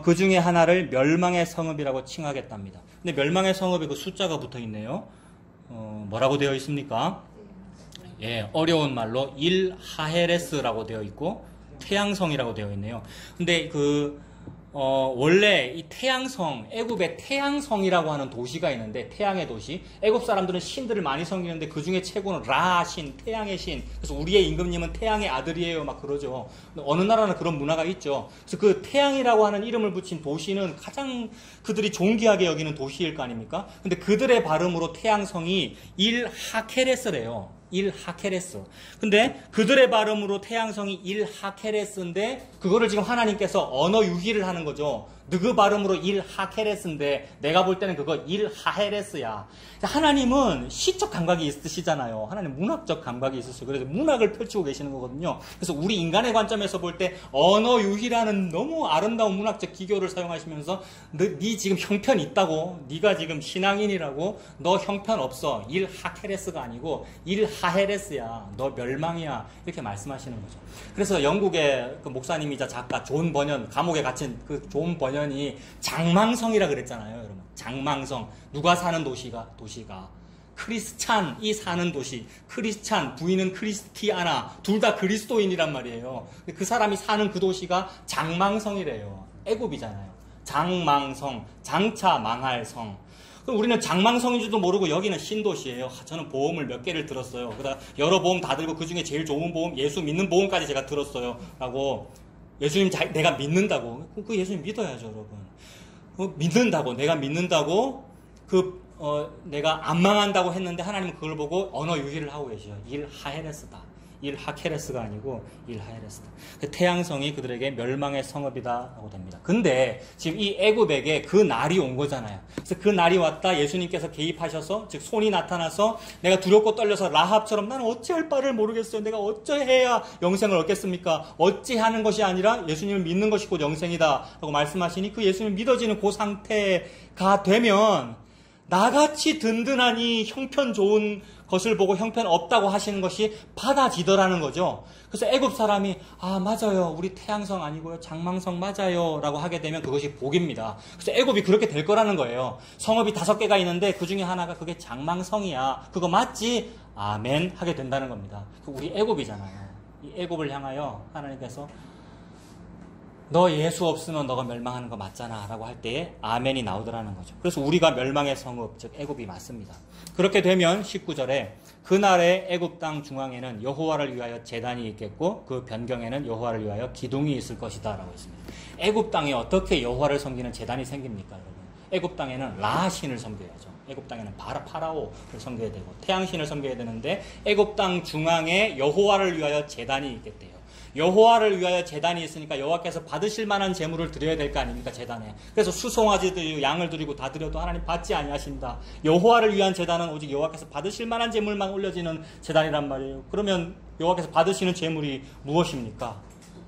그 중에 하나를 멸망의 성읍이라고 칭하겠답니다. 근데 멸망의 성읍에 그 숫자가 붙어 있네요. 뭐라고 되어 있습니까? 예, 어려운 말로 일하헤레스라고 되어 있고 태양성이라고 되어 있네요. 근데 원래 이 태양성, 애굽에 태양성이라고 하는 도시가 있는데, 태양의 도시. 애굽 사람들은 신들을 많이 섬기는데 그 중에 최고는 라 신, 태양의 신. 그래서 우리의 임금님은 태양의 아들이에요, 막 그러죠. 어느 나라는 그런 문화가 있죠. 그래서 그 태양이라고 하는 이름을 붙인 도시는 가장 그들이 존귀하게 여기는 도시일 거 아닙니까? 근데 그들의 발음으로 태양성이 일하케레스래요. 일하케레스. 근데 그들의 발음으로 태양성이 일하케레스인데 그거를 지금 하나님께서 언어 유희를 하는 거죠. 너그 발음으로 일하케레스인데 내가 볼 때는 그거 일하헤레스야. 하나님은 시적 감각이 있으시잖아요. 하나님 문학적 감각이 있으시고, 그래서 문학을 펼치고 계시는 거거든요. 그래서 우리 인간의 관점에서 볼 때 언어 유희라는 너무 아름다운 문학적 기교를 사용하시면서 네 지금 형편 있다고, 네가 지금 신앙인이라고, 너 형편 없어. 일하케레스가 아니고 일하헤레스야. 너 멸망이야. 이렇게 말씀하시는 거죠. 그래서 영국의 그 목사님이자 작가 존 버년, 감옥에 갇힌 그 존 버년이 장망성이라 그랬잖아요, 여러분. 장망성. 누가 사는 도시가 크리스찬이 사는 도시. 크리스찬, 부인은 크리스티아나. 둘 다 그리스도인이란 말이에요. 그 사람이 사는 그 도시가 장망성이래요. 애굽이잖아요. 장망성, 장차 망할 성. 그럼 우리는 장망성인지도 모르고 여기는 신도시예요. 저는 보험을 몇 개를 들었어요. 그러다 여러 보험 다 들고 그 중에 제일 좋은 보험, 예수 믿는 보험까지 제가 들었어요. 라고. 예수님 내가 믿는다고. 그 예수님 믿어야죠, 여러분. 믿는다고, 내가 믿는다고, 내가 안 망한다고 했는데 하나님은 그걸 보고 언어 유희를 하고 계셔요. 일하헤레스다. 일하케레스가 아니고 일하헤레스다. 그 태양성이 그들에게 멸망의 성읍이다라고 됩니다. 근데 지금 이 애굽에게 그 날이 온 거잖아요. 그래서 그 날이 왔다. 예수님께서 개입하셔서, 즉 손이 나타나서 내가 두렵고 떨려서 라합처럼 나는 어찌할 바를 모르겠어요. 내가 어찌해야 영생을 얻겠습니까? 어찌하는 것이 아니라 예수님을 믿는 것이 곧 영생이다 라고 말씀하시니, 그 예수님을 믿어지는 그 상태가 되면 나같이 든든하니 형편 좋은 것을 보고 형편 없다고 하시는 것이 받아지더라는 거죠. 그래서 애굽 사람이 맞아요, 우리 태양성 아니고요, 장망성 맞아요 라고 하게 되면 그것이 복입니다. 그래서 애굽이 그렇게 될 거라는 거예요. 성읍이 5개가 있는데 그 중에 하나가 그게 장망성이야, 그거 맞지? 아멘 하게 된다는 겁니다. 우리 애굽이잖아요. 이 애굽을 향하여 하나님께서 너 예수 없으면 너가 멸망하는 거 맞잖아 라고 할 때에 아멘이 나오더라는 거죠. 그래서 우리가 멸망의 성읍, 즉 애굽이 맞습니다. 그렇게 되면 19절에 그날의 애굽 땅 중앙에는 여호와를 위하여 제단이 있겠고 그 변경에는 여호와를 위하여 기둥이 있을 것이다 라고 했습니다. 애굽 땅에 어떻게 여호와를 섬기는 제단이 생깁니까, 여러분? 애굽 땅에는 라 신을 섬겨야죠. 애굽 땅에는 파라오를 섬겨야 되고 태양신을 섬겨야 되는데 애굽 땅 중앙에 여호와를 위하여 제단이 있겠대요. 여호와를 위하여 제단이 있으니까 여호와께서 받으실 만한 제물을 드려야 될 거 아닙니까, 제단에. 그래서 수송아지 드리고 양을 드리고 다 드려도 하나님 받지 아니하신다. 여호와를 위한 제단은 오직 여호와께서 받으실 만한 제물만 올려지는 제단이란 말이에요. 그러면 여호와께서 받으시는 제물이 무엇입니까?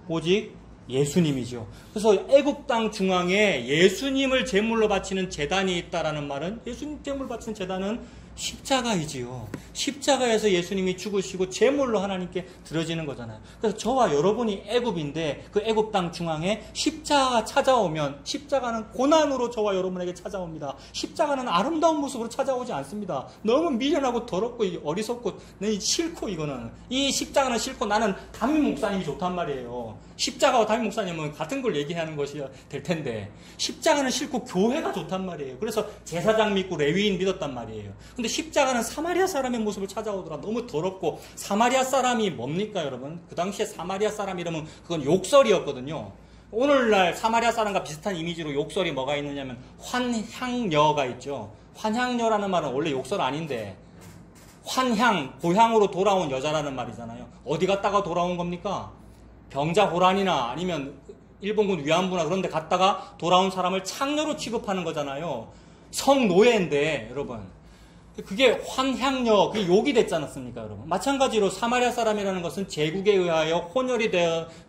오직 예수님이죠. 그래서 애굽 땅 중앙에 예수님을 제물로 바치는 제단이 있다라는 말은, 예수님 제물 바치는 제단은 십자가이지요. 십자가에서 예수님이 죽으시고 제물로 하나님께 드려지는 거잖아요. 그래서 저와 여러분이 애굽인데 그 애굽 땅 중앙에 십자가가 찾아오면, 십자가는 고난으로 저와 여러분에게 찾아옵니다. 십자가는 아름다운 모습으로 찾아오지 않습니다. 너무 미련하고 더럽고 어리석고 싫고, 이거는 이 십자가는 싫고 나는 담임 목사님이 좋단 말이에요. 십자가와 담임 목사님은 같은 걸 얘기하는 것이 될 텐데 십자가는 싫고 교회가 좋단 말이에요. 그래서 제사장 믿고 레위인 믿었단 말이에요. 근데 십자가는 사마리아 사람의 모습을 찾아오더라. 너무 더럽고. 사마리아 사람이 뭡니까, 여러분? 그 당시에 사마리아 사람 이러면 그건 욕설이었거든요. 오늘날 사마리아 사람과 비슷한 이미지로 욕설이 뭐가 있느냐면 환향녀가 있죠. 환향녀라는 말은 원래 욕설 아닌데 환향, 고향으로 돌아온 여자라는 말이잖아요. 어디 갔다가 돌아온 겁니까? 병자호란이나 아니면 일본군 위안부나 그런 데 갔다가 돌아온 사람을 창녀로 취급하는 거잖아요. 성노예인데, 여러분. 그게 환향녀, 그게 욕이 됐지 않았습니까, 여러분? 마찬가지로 사마리아 사람이라는 것은 제국에 의하여 혼혈이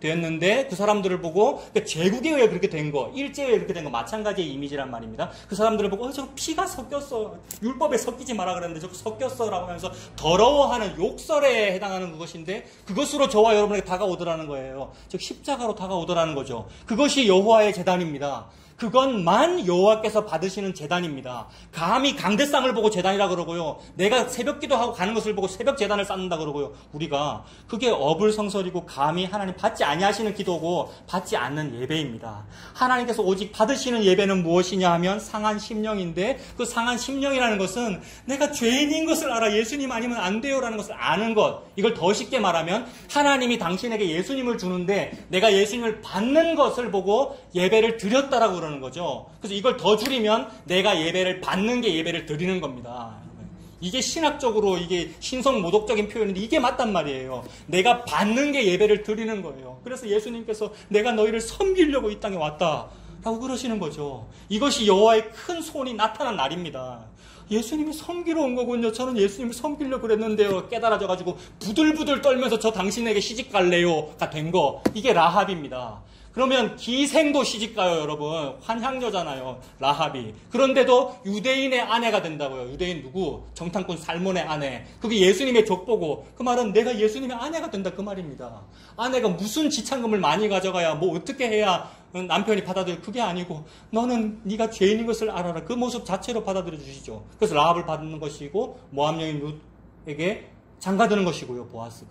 되었는데 그 사람들을 보고, 그러니까 제국에 의해 그렇게 된 거, 일제에 그렇게 된 거 마찬가지의 이미지란 말입니다. 그 사람들을 보고 저거 피가 섞였어. 율법에 섞이지 마라 그랬는데 저거 섞였어 라고 하면서 더러워하는 욕설에 해당하는 그것인데 그것으로 저와 여러분에게 다가오더라는 거예요. 즉 십자가로 다가오더라는 거죠. 그것이 여호와의 제단입니다. 그것만 여호와께서 받으시는 제단입니다. 감히 강대상을 보고 제단이라 그러고요. 내가 새벽 기도하고 가는 것을 보고 새벽 제단을 쌓는다 그러고요. 우리가 그게 어불성설이고 감히 하나님 받지 아니하시는 기도고 받지 않는 예배입니다. 하나님께서 오직 받으시는 예배는 무엇이냐 하면 상한 심령인데 그 상한 심령이라는 것은 내가 죄인인 것을 알아 예수님 아니면 안 돼요라는 것을 아는 것. 이걸 더 쉽게 말하면 하나님이 당신에게 예수님을 주는데 내가 예수님을 받는 것을 보고 예배를 드렸다라고 그러는 거죠. 그래서 이걸 더 줄이면 내가 예배를 받는 게 예배를 드리는 겁니다. 이게 신학적으로 이게 신성모독적인 표현인데 이게 맞단 말이에요. 내가 받는 게 예배를 드리는 거예요. 그래서 예수님께서 내가 너희를 섬기려고 이 땅에 왔다 라고 그러시는 거죠. 이것이 여호와의 큰 손이 나타난 날입니다. 예수님이 섬기러 온 거군요. 저는 예수님을 섬기려고 그랬는데요. 깨달아져가지고 부들부들 떨면서 저 당신에게 시집 갈래요가 된 거. 이게 라합입니다. 그러면 기생도 시집가요, 여러분. 환향녀잖아요, 라합이. 그런데도 유대인의 아내가 된다고요. 유대인 누구? 정탐꾼 살몬의 아내. 그게 예수님의 족보고 그 말은 내가 예수님의 아내가 된다 그 말입니다. 아내가 무슨 지참금을 많이 가져가야 뭐 어떻게 해야 남편이 받아들여 그게 아니고 너는 네가 죄인인 것을 알아라. 그 모습 자체로 받아들여 주시죠. 그래서 라합을 받는 것이고 모압 여인 룻에게 장가드는 것이고요, 보아스가.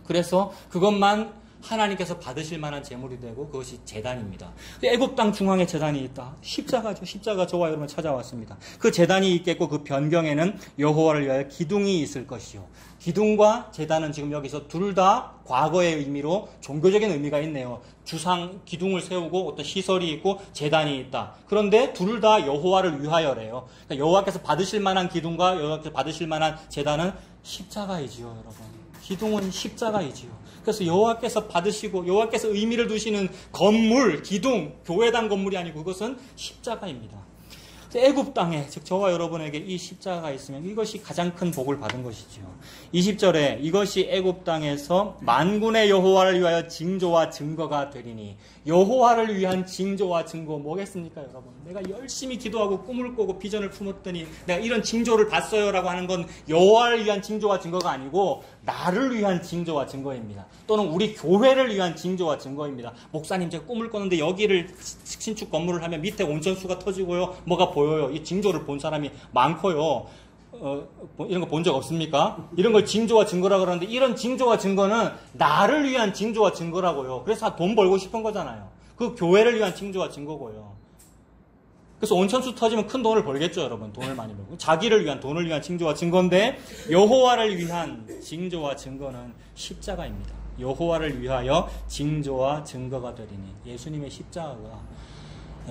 그래서 그것만 하나님께서 받으실 만한 제물이 되고 그것이 제단입니다. 애굽 땅 중앙에 제단이 있다. 십자가죠. 십자가 저와 여러분 찾아왔습니다. 그 제단이 있겠고 그 변경에는 여호와를 위하여 기둥이 있을 것이요. 기둥과 제단은 지금 여기서 둘 다 과거의 의미로 종교적인 의미가 있네요. 주상 기둥을 세우고 어떤 시설이 있고 제단이 있다. 그런데 둘 다 여호와를 위하여래요. 그러니까 여호와께서 받으실 만한 기둥과 여호와께서 받으실 만한 제단은 십자가이지요, 여러분. 기둥은 십자가이지요. 그래서 여호와께서 받으시고 여호와께서 의미를 두시는 건물, 기둥, 교회당 건물이 아니고 그것은 십자가입니다. 애굽 땅에 즉 저와 여러분에게 이 십자가가 있으면 이것이 가장 큰 복을 받은 것이죠. 20절에 이것이 애굽 땅에서 만군의 여호와를 위하여 징조와 증거가 되리니 여호와를 위한 징조와 증거 뭐겠습니까, 여러분? 내가 열심히 기도하고 꿈을 꾸고 비전을 품었더니 내가 이런 징조를 봤어요라고 하는 건 여호와를 위한 징조와 증거가 아니고 나를 위한 징조와 증거입니다. 또는 우리 교회를 위한 징조와 증거입니다. 목사님 제가 꿈을 꿨는데 여기를 신축 건물을 하면 밑에 온천수가 터지고요. 뭐가 보여요. 이 징조를 본 사람이 많고요. 이런 거 본 적 없습니까? 이런 걸 징조와 증거라고 그러는데 이런 징조와 증거는 나를 위한 징조와 증거라고요. 그래서 돈 벌고 싶은 거잖아요. 그 교회를 위한 징조와 증거고요. 그래서 온천수 터지면 큰 돈을 벌겠죠, 여러분. 돈을 많이 벌고. 자기를 위한, 돈을 위한 징조와 증거인데, 여호와를 위한 징조와 증거는 십자가입니다. 여호와를 위하여 징조와 증거가 되리니, 예수님의 십자가가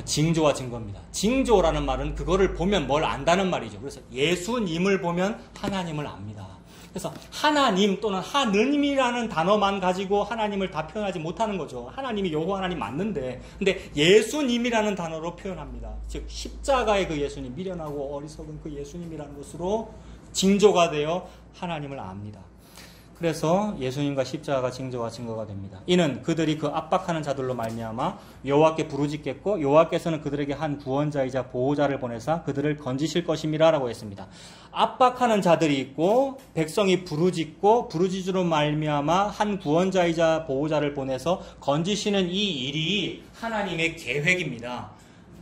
징조와 증거입니다. 징조라는 말은 그거를 보면 뭘 안다는 말이죠. 그래서 예수님을 보면 하나님을 압니다. 그래서 하나님 또는 하느님이라는 단어만 가지고 하나님을 다 표현하지 못하는 거죠. 하나님이 여호와 하나님 맞는데, 근데 예수님이라는 단어로 표현합니다. 즉 십자가의 그 예수님, 미련하고 어리석은 그 예수님이라는 것으로 징조가 되어 하나님을 압니다. 그래서 예수님과 십자가가 징조와 증거가 됩니다. 이는 그들이 그 압박하는 자들로 말미암아 여호와께 부르짖겠고 여호와께서는 그들에게 한 구원자이자 보호자를 보내사 그들을 건지실 것임이라 라고 했습니다. 압박하는 자들이 있고 백성이 부르짖고 부르짖으로 말미암아 한 구원자이자 보호자를 보내서 건지시는 이 일이 하나님의 계획입니다.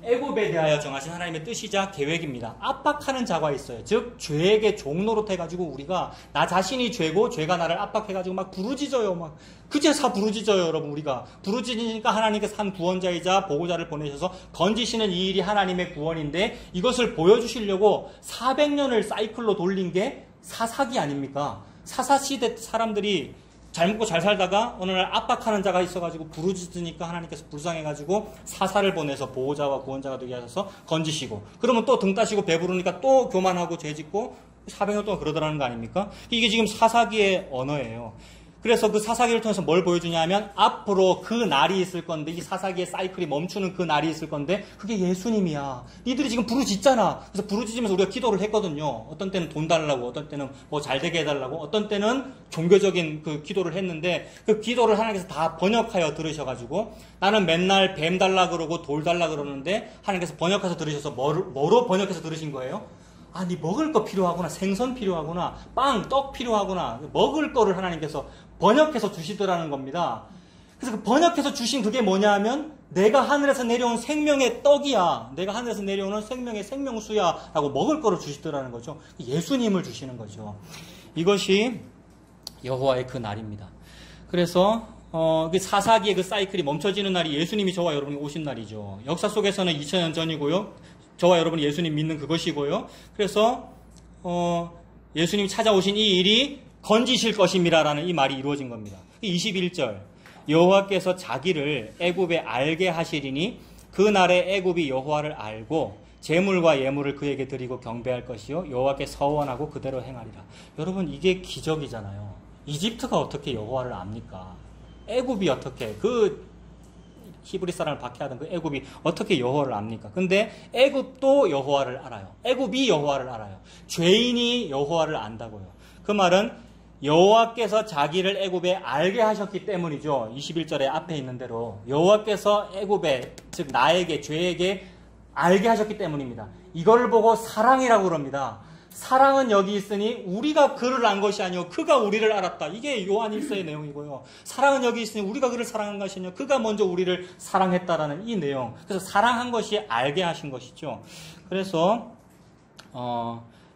애굽에 대하여 정하신 하나님의 뜻이자 계획입니다. 압박하는 자가 있어요. 즉 죄에게 종노릇 해가지고 우리가 나 자신이 죄고 죄가 나를 압박해가지고 막 부르짖어요. 막 그제서 부르짖어요. 여러분 우리가 부르짖으니까 하나님께서 한 구원자이자 보호자를 보내셔서 건지시는 이 일이 하나님의 구원인데 이것을 보여주시려고 400년을 사이클로 돌린 게 사사기 아닙니까? 사사시대 사람들이 잘 먹고 잘 살다가 어느 날 압박하는 자가 있어가지고 부르짖으니까 하나님께서 불쌍해가지고 사사를 보내서 보호자와 구원자가 되게 하셔서 건지시고 그러면 또 등 따시고 배부르니까 또 교만하고 죄짓고 400년 동안 그러더라는 거 아닙니까? 이게 지금 사사기의 언어예요. 그래서 그 사사기를 통해서 뭘 보여주냐면 앞으로 그 날이 있을 건데 이 사사기의 사이클이 멈추는 그 날이 있을 건데 그게 예수님이야. 니들이 지금 부르짖잖아. 그래서 부르짖으면서 우리가 기도를 했거든요. 어떤 때는 돈 달라고, 어떤 때는 뭐 잘되게 해달라고, 어떤 때는 종교적인 그 기도를 했는데 그 기도를 하나님께서 다 번역하여 들으셔가지고 나는 맨날 뱀 달라 그러고 돌 달라 그러는데 하나님께서 번역해서 들으셔서 뭐로 번역해서 들으신 거예요? 아, 니 먹을 거 필요하구나. 생선 필요하구나. 빵, 떡 필요하구나. 먹을 거를 하나님께서 번역해서 주시더라는 겁니다. 그래서 그 번역해서 주신 그게 뭐냐 하면 내가 하늘에서 내려온 생명의 떡이야. 내가 하늘에서 내려오는 생명의 생명수야. 라고 먹을 거를 주시더라는 거죠. 예수님을 주시는 거죠. 이것이 여호와의 그 날입니다. 그래서 그 사사기의 그 사이클이 멈춰지는 날이 예수님이 저와 여러분이 오신 날이죠. 역사 속에서는 2000년 전이고요. 저와 여러분이 예수님 믿는 그것이고요. 그래서 예수님이 찾아오신 이 일이 건지실 것임이라라는 이 말이 이루어진 겁니다. 21절 여호와께서 자기를 애굽에 알게 하시리니 그 날에 애굽이 여호와를 알고 제물과 예물을 그에게 드리고 경배할 것이요 여호와께 서원하고 그대로 행하리라. 여러분 이게 기적이잖아요. 이집트가 어떻게 여호와를 압니까? 애굽이 어떻게 히브리 사람을 박해하던 그 애굽이 어떻게 여호와를 압니까? 근데 애굽도 여호와를 알아요. 애굽이 여호와를 알아요. 죄인이 여호와를 안다고요. 그 말은 여호와께서 자기를 애굽에 알게 하셨기 때문이죠. 21절에 앞에 있는 대로 여호와께서 애굽에 즉 나에게 죄에게 알게 하셨기 때문입니다. 이거를 보고 사랑이라고 그럽니다. 사랑은 여기 있으니 우리가 그를 안 것이 아니요 그가 우리를 알았다. 이게 요한일서의 내용이고요. 사랑은 여기 있으니 우리가 그를 사랑한 것이 아니요 그가 먼저 우리를 사랑했다라는 이 내용. 그래서 사랑한 것이 알게 하신 것이죠. 그래서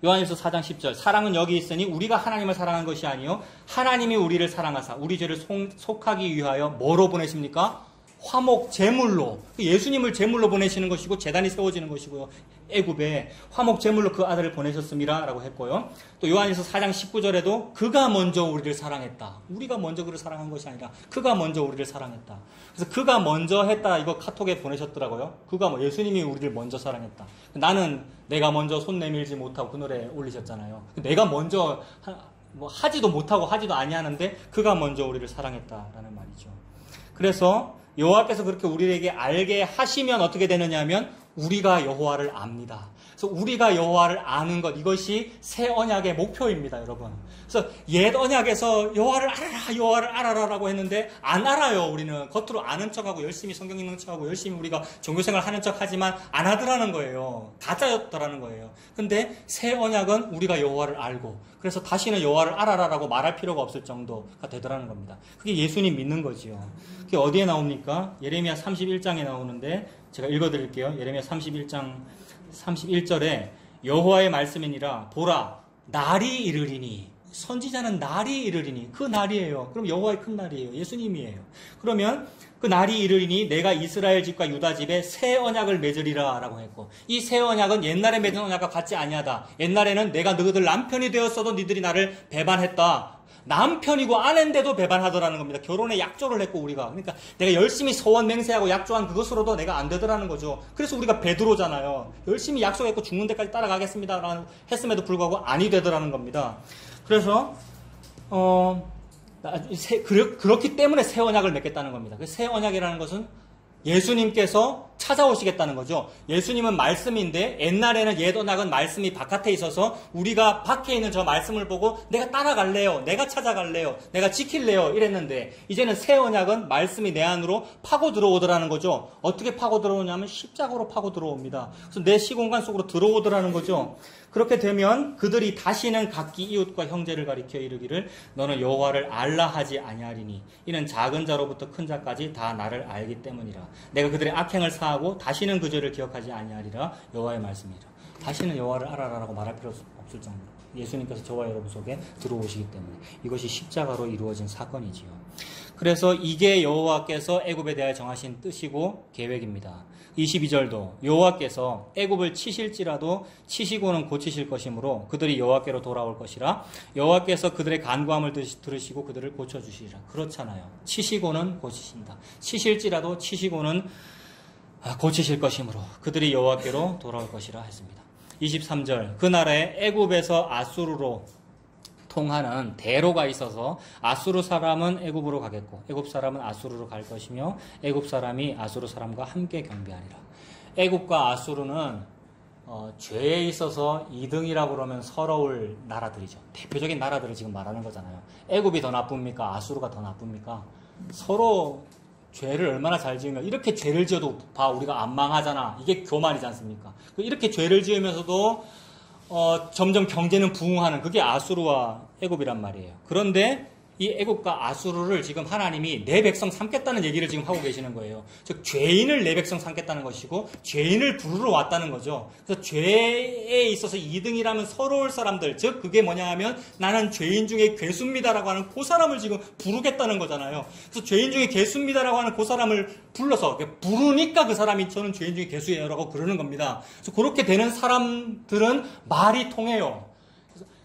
요한일서 4장 10절 사랑은 여기 있으니 우리가 하나님을 사랑한 것이 아니요 하나님이 우리를 사랑하사 우리 죄를 속하기 위하여 뭐로 보내십니까? 화목 제물로 예수님을 제물로 보내시는 것이고 제단이 세워지는 것이고요. 애굽에 화목 제물로 그 아들을 보내셨습니다 라고 했고요. 또 요한일서 4장 19절에도 그가 먼저 우리를 사랑했다. 우리가 먼저 그를 사랑한 것이 아니라 그가 먼저 우리를 사랑했다. 그래서 그가 먼저 했다 이거 카톡에 보내셨더라고요. 예수님이 우리를 먼저 사랑했다. 나는 내가 먼저 손 내밀지 못하고 그 노래 올리셨잖아요. 내가 먼저 하지도 못하고 하지도 아니하는데 그가 먼저 우리를 사랑했다라는 말이죠. 그래서 여호와께서 그렇게 우리에게 알게 하시면 어떻게 되느냐 하면 우리가 여호와를 압니다. 그래서 우리가 여호와를 아는 것 이것이 새 언약의 목표입니다, 여러분. 그래서 옛 언약에서 여호와를 알아라라고 했는데 안 알아요. 우리는 겉으로 아는 척하고 열심히 성경 읽는 척하고 열심히 우리가 종교생활 하는 척하지만 안 하더라는 거예요. 가짜였더라는 거예요. 근데 새 언약은 우리가 여호와를 알고 그래서 다시는 여호와를 알아라라고 말할 필요가 없을 정도가 되더라는 겁니다. 그게 예수님 믿는 거지요. 그게 어디에 나옵니까? 예레미야 31장에 나오는데 제가 읽어드릴게요. 예레미야 31장 31절에 여호와의 말씀이니라 보라 날이 이르리니 선지자는 날이 이르리니, 그 날이에요. 그럼 여호와의 큰 날이에요. 예수님이에요. 그러면 그 날이 이르리니 내가 이스라엘 집과 유다 집에 새 언약을 맺으리라 라고 했고, 이 새 언약은 옛날에 맺은 언약과 같지 아니하다. 옛날에는 내가 너희들 남편이 되었어도 니들이 나를 배반했다. 남편이고 아내인데도 배반하더라는 겁니다. 결혼에 약조를 했고 우리가. 그러니까 내가 열심히 소원 맹세하고 약조한 그것으로도 내가 안 되더라는 거죠. 그래서 우리가 베드로잖아요. 열심히 약속했고 죽는 데까지 따라가겠습니다 했음에도 불구하고 아니 되더라는 겁니다. 그래서 그렇기 때문에 새 언약을 맺겠다는 겁니다. 새 언약이라는 것은 예수님께서 찾아오시겠다는 거죠. 예수님은 말씀인데 옛날에는 옛 언약은 말씀이 바깥에 있어서 우리가 밖에 있는 저 말씀을 보고 내가 따라갈래요, 내가 찾아갈래요, 내가 지킬래요 이랬는데, 이제는 새 언약은 말씀이 내 안으로 파고 들어오더라는 거죠. 어떻게 파고 들어오냐면 십자가로 파고 들어옵니다. 그래서 내 시공간 속으로 들어오더라는 거죠. 그렇게 되면 그들이 다시는 각기 이웃과 형제를 가리켜 이르기를 너는 여호와를 알라 하지 아니하리니 이는 작은 자로부터 큰 자까지 다 나를 알기 때문이라. 내가 그들의 악행을 사하고 다시는 그 죄를 기억하지 아니하리라. 여호와의 말씀이라. 다시는 여호와를 알아라라고 말할 필요 없을 정도로 예수님께서 저와 여러분 속에 들어오시기 때문에 이것이 십자가로 이루어진 사건이지요. 그래서 이게 여호와께서 애굽에 대하여 정하신 뜻이고 계획입니다. 22절도 여호와께서 애굽을 치실지라도 치시고는 고치실 것이므로 그들이 여호와께로 돌아올 것이라. 여호와께서 그들의 간구함을 들으시고 그들을 고쳐주시리라. 그렇잖아요. 치시고는 고치신다. 치실지라도 치시고는 고치실 것이므로 그들이 여호와께로 돌아올 것이라 했습니다. 23절 그 나라에 애굽에서 아수르로 통하는 대로가 있어서 아수르 사람은 애굽으로 가겠고 애굽 사람은 아수르로 갈 것이며 애굽 사람이 아수르 사람과 함께 경배하리라. 애굽과 아수르는 죄에 있어서 2등이라고 그러면 서러울 나라들이죠. 대표적인 나라들을 지금 말하는 거잖아요. 애굽이 더 나쁩니까? 아수르가 더 나쁩니까? 서로 죄를 얼마나 잘 지으면, 이렇게 죄를 지어도 봐 우리가 안 망하잖아. 이게 교만이지 않습니까? 이렇게 죄를 지으면서도 점점 경제는 부흥하는, 그게 아수르와 애굽이란 말이에요. 그런데 이 애굽과 아수르를 지금 하나님이 내 백성 삼겠다는 얘기를 지금 하고 계시는 거예요. 즉 죄인을 내 백성 삼겠다는 것이고 죄인을 부르러 왔다는 거죠. 그래서 죄에 있어서 2등이라면 서러울 사람들, 즉 그게 뭐냐 하면 나는 죄인 중에 괴수입니다라고 하는 그 사람을 지금 부르겠다는 거잖아요. 그래서 죄인 중에 괴수입니다라고 하는 그 사람을 불러서 부르니까 그 사람이 저는 죄인 중에 괴수예요 라고 그러는 겁니다. 그래서 그렇게 되는 사람들은 말이 통해요.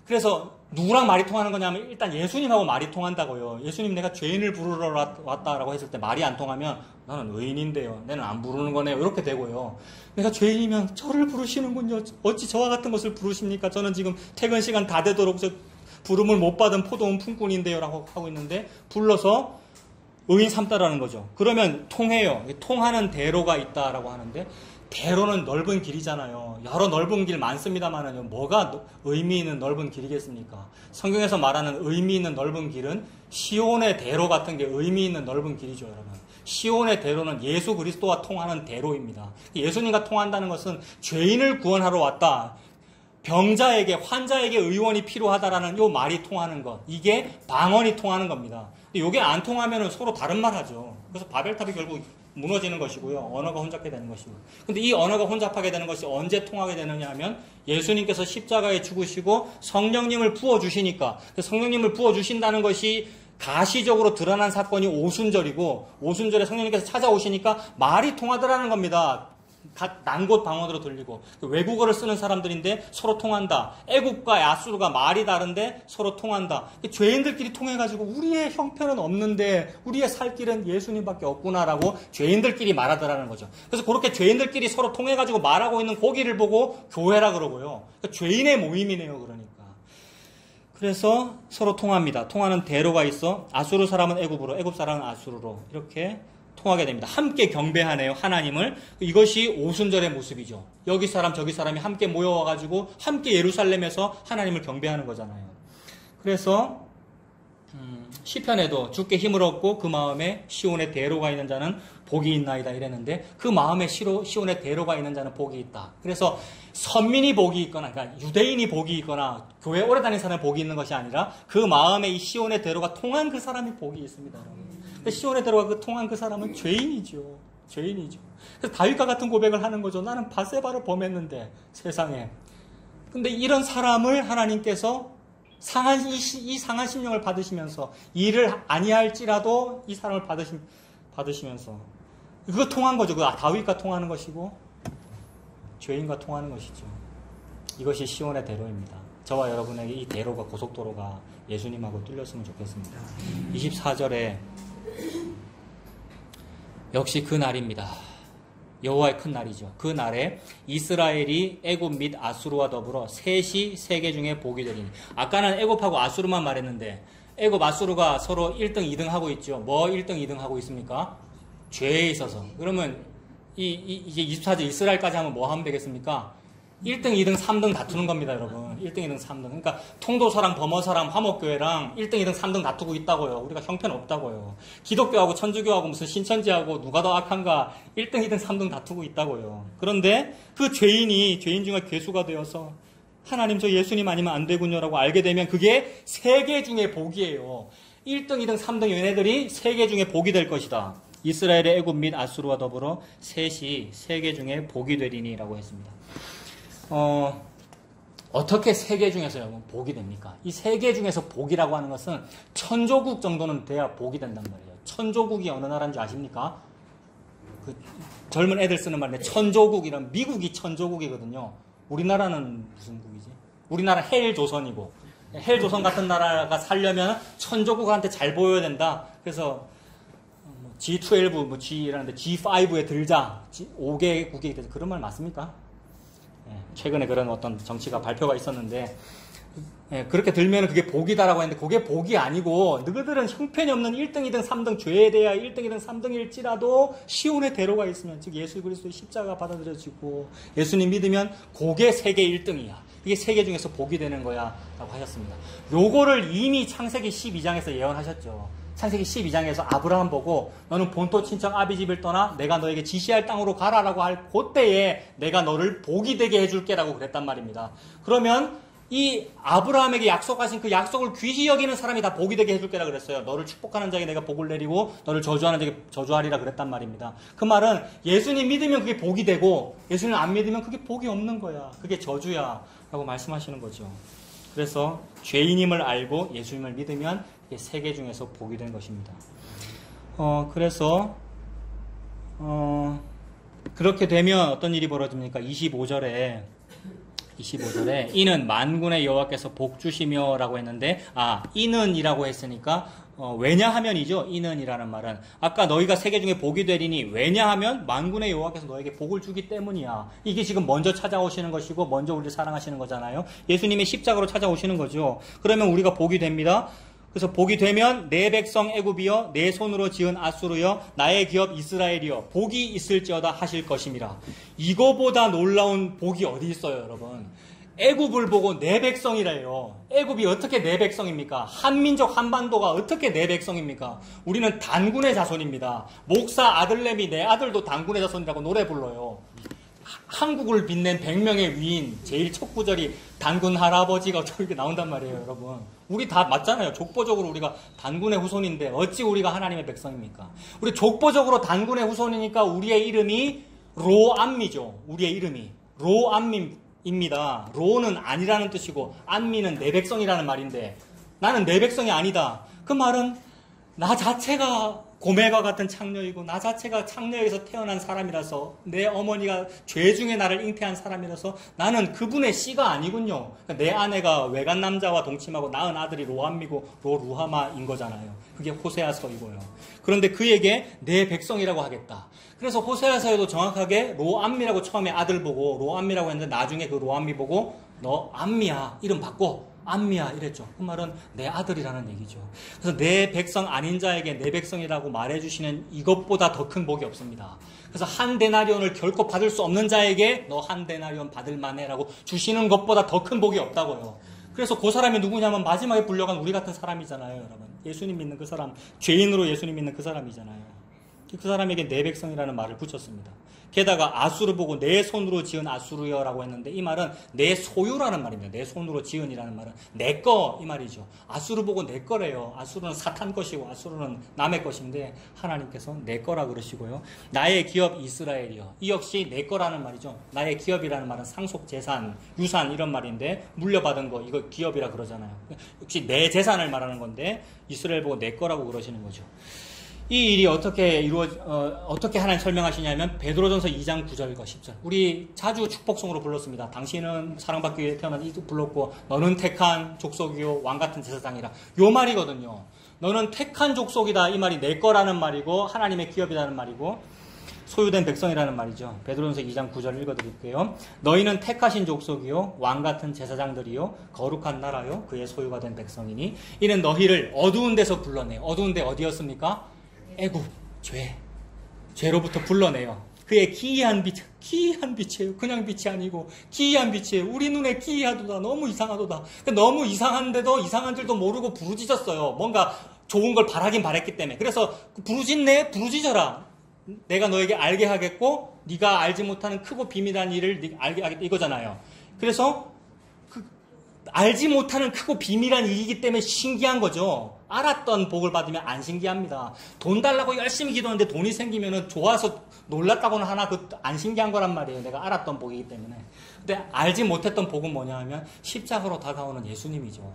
그래서 누구랑 말이 통하는 거냐면 일단 예수님하고 말이 통한다고요. 예수님 내가 죄인을 부르러 왔다라고 했을 때 말이 안 통하면 나는 의인인데요, 나는 안 부르는 거네요, 이렇게 되고요. 내가 죄인이면 저를 부르시는군요, 어찌 저와 같은 것을 부르십니까? 저는 지금 퇴근 시간 다 되도록 부름을 못 받은 포도원 품꾼인데요 라고 하고 있는데 불러서 의인 삼다라는 거죠. 그러면 통해요. 통하는 대로가 있다라고 하는데 대로는 넓은 길이잖아요. 여러 넓은 길 많습니다만은 뭐가 의미 있는 넓은 길이겠습니까? 성경에서 말하는 의미 있는 넓은 길은 시온의 대로 같은 게 의미 있는 넓은 길이죠, 여러분. 시온의 대로는 예수 그리스도와 통하는 대로입니다. 예수님과 통한다는 것은 죄인을 구원하러 왔다, 병자에게, 환자에게 의원이 필요하다라는 요 말이 통하는 것, 이게 방언이 통하는 겁니다. 근데 이게 안 통하면 서로 다른 말 하죠. 그래서 바벨탑이 결국 무너지는 것이고요. 언어가 혼잡하게 되는 것이고. 근데 이 언어가 혼잡하게 되는 것이 언제 통하게 되느냐 하면 예수님께서 십자가에 죽으시고 성령님을 부어주시니까, 성령님을 부어주신다는 것이 가시적으로 드러난 사건이 오순절이고, 오순절에 성령님께서 찾아오시니까 말이 통하더라는 겁니다. 난곳 방언으로 들리고. 외국어를 쓰는 사람들인데 서로 통한다. 애굽과 아수르가 말이 다른데 서로 통한다. 죄인들끼리 통해가지고 우리의 형편은 없는데 우리의 살 길은 예수님밖에 없구나라고 죄인들끼리 말하더라는 거죠. 그래서 그렇게 죄인들끼리 서로 통해가지고 말하고 있는 고기를 보고 교회라 그러고요. 그러니까 죄인의 모임이네요, 그러니까. 그래서 서로 통합니다. 통하는 대로가 있어 아수르 사람은 애굽으로, 애굽 사람은 아수르로 이렇게 통하게 됩니다. 함께 경배하네요, 하나님을. 이것이 오순절의 모습이죠. 여기 사람 저기 사람이 함께 모여와가지고 함께 예루살렘에서 하나님을 경배하는 거잖아요. 그래서 시편에도 주께 힘을 얻고 그 마음에 시온의 대로가 있는 자는 복이 있나이다 이랬는데, 그 마음에 시온의 대로가 있는 자는 복이 있다. 그래서 선민이 복이 있거나, 그러니까 유대인이 복이 있거나 교회 오래 다니는 사람이 복이 있는 것이 아니라 그 마음에 이 시온의 대로가 통한 그 사람이 복이 있습니다, 여러분. 시온에 들어가 통한 그 사람은 죄인이죠. 죄인이죠. 그래서 다윗과 같은 고백을 하는 거죠. 나는 바세바를 범했는데 세상에. 근데 이런 사람을 하나님께서 이 상한 심령을 받으시면서 일을 아니할지라도 이 사람을 받으시면서 그거 통한 거죠. 그 다윗과 통하는 것이고 죄인과 통하는 것이죠. 이것이 시온의 대로입니다. 저와 여러분에게 이 대로가 고속도로가 예수님하고 뚫렸으면 좋겠습니다. 24절에 역시 그 날입니다. 여호와의 큰 날이죠. 그 날에 이스라엘이 애굽 및 아수르와 더불어 셋이 세계 중에 복이 되리니. 아까는 애굽하고 아수르만 말했는데 애굽 아수르가 서로 1등 2등 하고 있죠. 뭐 1등 2등 하고 있습니까? 죄에 있어서. 그러면 이제 24절 이스라엘까지 하면 뭐 하면 되겠습니까? 1등, 2등, 3등 다투는 겁니다, 여러분. 1등, 2등, 3등. 그러니까 통도사랑 범어사랑 화목교회랑 1등, 2등, 3등 다투고 있다고요. 우리가 형편없다고요. 기독교하고 천주교하고 무슨 신천지하고 누가 더 악한가 1등, 2등, 3등 다투고 있다고요. 그런데 그 죄인 중에 괴수가 되어서 하나님 저 예수님 아니면 안 되군요라고 알게 되면 그게 세계 중에 복이에요. 1등, 2등, 3등 얘네들이 세계 중에 복이 될 것이다. 이스라엘의 애굽 및 아수르와 더불어 셋이 세계 중에 복이 되리니라고 했습니다. 어떻게 세계 중에서 복이 됩니까? 이 세계 중에서 복이라고 하는 것은 천조국 정도는 돼야 복이 된단 말이에요. 천조국이 어느 나라인지 아십니까? 그 젊은 애들 쓰는 말인데 천조국이란 미국이 천조국이거든요. 우리나라는 무슨 국이지? 우리나라 헬조선이고 헬조선 같은 나라가 살려면 천조국한테 잘 보여야 된다. 그래서 G12, G라는데 G5에 들자. 5개 국익이 돼서 그런 말 맞습니까? 최근에 그런 어떤 정치가 발표가 있었는데 그렇게 들면 그게 복이다라고 했는데 그게 복이 아니고 너희들은 형편이 없는 1등, 2등, 3등 죄에 대하여 1등, 2등, 3등일지라도 시온의 대로가 있으면 즉 예수 그리스도의 십자가 받아들여지고 예수님 믿으면 그게 세계 1등이야. 이게 세계 중에서 복이 되는 거야 라고 하셨습니다. 요거를 이미 창세기 12장에서 예언하셨죠. 창세기 12장에서 아브라함 보고 너는 본토 친척 아비집을 떠나 내가 너에게 지시할 땅으로 가라라고 할 그때에 내가 너를 복이 되게 해줄게라고 그랬단 말입니다. 그러면 이 아브라함에게 약속하신 그 약속을 귀히 여기는 사람이 다 복이 되게 해줄게라 그랬어요. 너를 축복하는 자에게 내가 복을 내리고 너를 저주하는 자에게 저주하리라 그랬단 말입니다. 그 말은 예수님 믿으면 그게 복이 되고 예수님 안 믿으면 그게 복이 없는 거야. 그게 저주야 라고 말씀하시는 거죠. 그래서 죄인임을 알고 예수님을 믿으면 이게 세계 중에서 복이 된 것입니다. 그래서 그렇게 되면 어떤 일이 벌어집니까? 25절에 이는 만군의 여호와께서 복 주시며 라고 했는데 이는 이라고 했으니까 왜냐하면이죠. 이는이라는 말은 아까 너희가 세계 중에 복이 되리니 왜냐하면 만군의 여호와께서 너에게 복을 주기 때문이야. 이게 지금 먼저 찾아오시는 것이고 먼저 우리를 사랑하시는 거잖아요. 예수님의 십자가로 찾아오시는 거죠. 그러면 우리가 복이 됩니다. 그래서 복이 되면 내 백성 애굽이여 내 손으로 지은 아수르여 나의 기업 이스라엘이여 복이 있을지어다 하실 것임이라. 이거보다 놀라운 복이 어디 있어요, 여러분? 애굽을 보고 내 백성이래요. 애굽이 어떻게 내 백성입니까? 한민족 한반도가 어떻게 내 백성입니까? 우리는 단군의 자손입니다. 목사 아들내미 내 아들도 단군의 자손이라고 노래 불러요. 한국을 빛낸 100명의 위인 제일 첫 구절이 단군 할아버지가 이렇게 나온단 말이에요, 여러분. 우리 다 맞잖아요. 족보적으로 우리가 단군의 후손인데 어찌 우리가 하나님의 백성입니까? 우리 족보적으로 단군의 후손이니까 우리의 이름이 로암미죠. 우리의 이름이 로암미입니다. 로는 아니라는 뜻이고 암미는 내 백성이라는 말인데 나는 내 백성이 아니다. 그 말은 나 자체가 고멜과 같은 창녀이고 나 자체가 창녀에게서 태어난 사람이라서 내 어머니가 죄 중에 나를 잉태한 사람이라서 나는 그분의 씨가 아니군요. 그러니까 내 아내가 외간 남자와 동침하고 낳은 아들이 로암미고 로루하마인 거잖아요. 그게 호세아서이고요. 그런데 그에게 내 백성이라고 하겠다. 그래서 호세아서에도 정확하게 로암미라고 처음에 아들 보고 로암미라고 했는데 나중에 그 로암미 보고 너 암미야 이름 바꿔. 암미야 이랬죠. 그 말은 내 아들이라는 얘기죠. 그래서 내 백성 아닌 자에게 내 백성이라고 말해주시는 이것보다 더 큰 복이 없습니다. 그래서 한 데나리온을 결코 받을 수 없는 자에게 너 한 데나리온 받을 만해라고 주시는 것보다 더 큰 복이 없다고요. 그래서 그 사람이 누구냐면 마지막에 불려간 우리 같은 사람이잖아요, 여러분. 예수님 믿는 그 사람, 죄인으로 예수님 믿는 그 사람이잖아요. 그 사람에게 내 백성이라는 말을 붙였습니다. 게다가 아수르 보고 내 손으로 지은 아수르여라고 했는데 이 말은 내 소유라는 말입니다. 내 손으로 지은이라는 말은 내 거 이 말이죠. 아수르 보고 내 거래요. 아수르는 사탄 것이고 아수르는 남의 것인데 하나님께서 내 거라 그러시고요. 나의 기업 이스라엘이여. 이 역시 내 거라는 말이죠. 나의 기업이라는 말은 상속 재산, 유산 이런 말인데 물려받은 거 이거 기업이라 그러잖아요. 역시 내 재산을 말하는 건데 이스라엘 보고 내 거라고 그러시는 거죠. 이 일이 어떻게 하나님 설명하시냐면 베드로전서 2장 9절과 10절. 우리 자주 축복송으로 불렀습니다. 당신은 사랑받기 위해 태어난 이도 불렀고 너는 택한 족속이요 왕같은 제사장이라. 요 말이거든요. 너는 택한 족속이다. 이 말이 내 거라는 말이고 하나님의 기업이라는 말이고 소유된 백성이라는 말이죠. 베드로전서 2장 9절 읽어드릴게요. 너희는 택하신 족속이요 왕같은 제사장들이요 거룩한 나라요 그의 소유가 된 백성이니 이는 너희를 어두운 데서 불러내. 어두운 데 어디였습니까? 애굽, 죄로부터 불러내요. 그의 기이한 빛이에요. 그냥 빛이 아니고 기이한 빛이에요. 우리 눈에 기이하도다. 너무 이상하도다. 너무 이상한데도 이상한 줄도 모르고 부르짖었어요. 뭔가 좋은 걸 바라긴 바랬기 때문에. 그래서 부르짖네? 부르짖어라. 내가 너에게 알게 하겠고 네가 알지 못하는 크고 비밀한 일을 알게 하겠다 이거잖아요. 그래서 알지 못하는 크고 비밀한 일이기 때문에 신기한 거죠. 알았던 복을 받으면 안 신기합니다. 돈 달라고 열심히 기도하는데 돈이 생기면 좋아서 놀랐다고는 하나 안 신기한 거란 말이에요. 내가 알았던 복이기 때문에. 근데 알지 못했던 복은 뭐냐 하면 십자가로 다가오는 예수님이죠.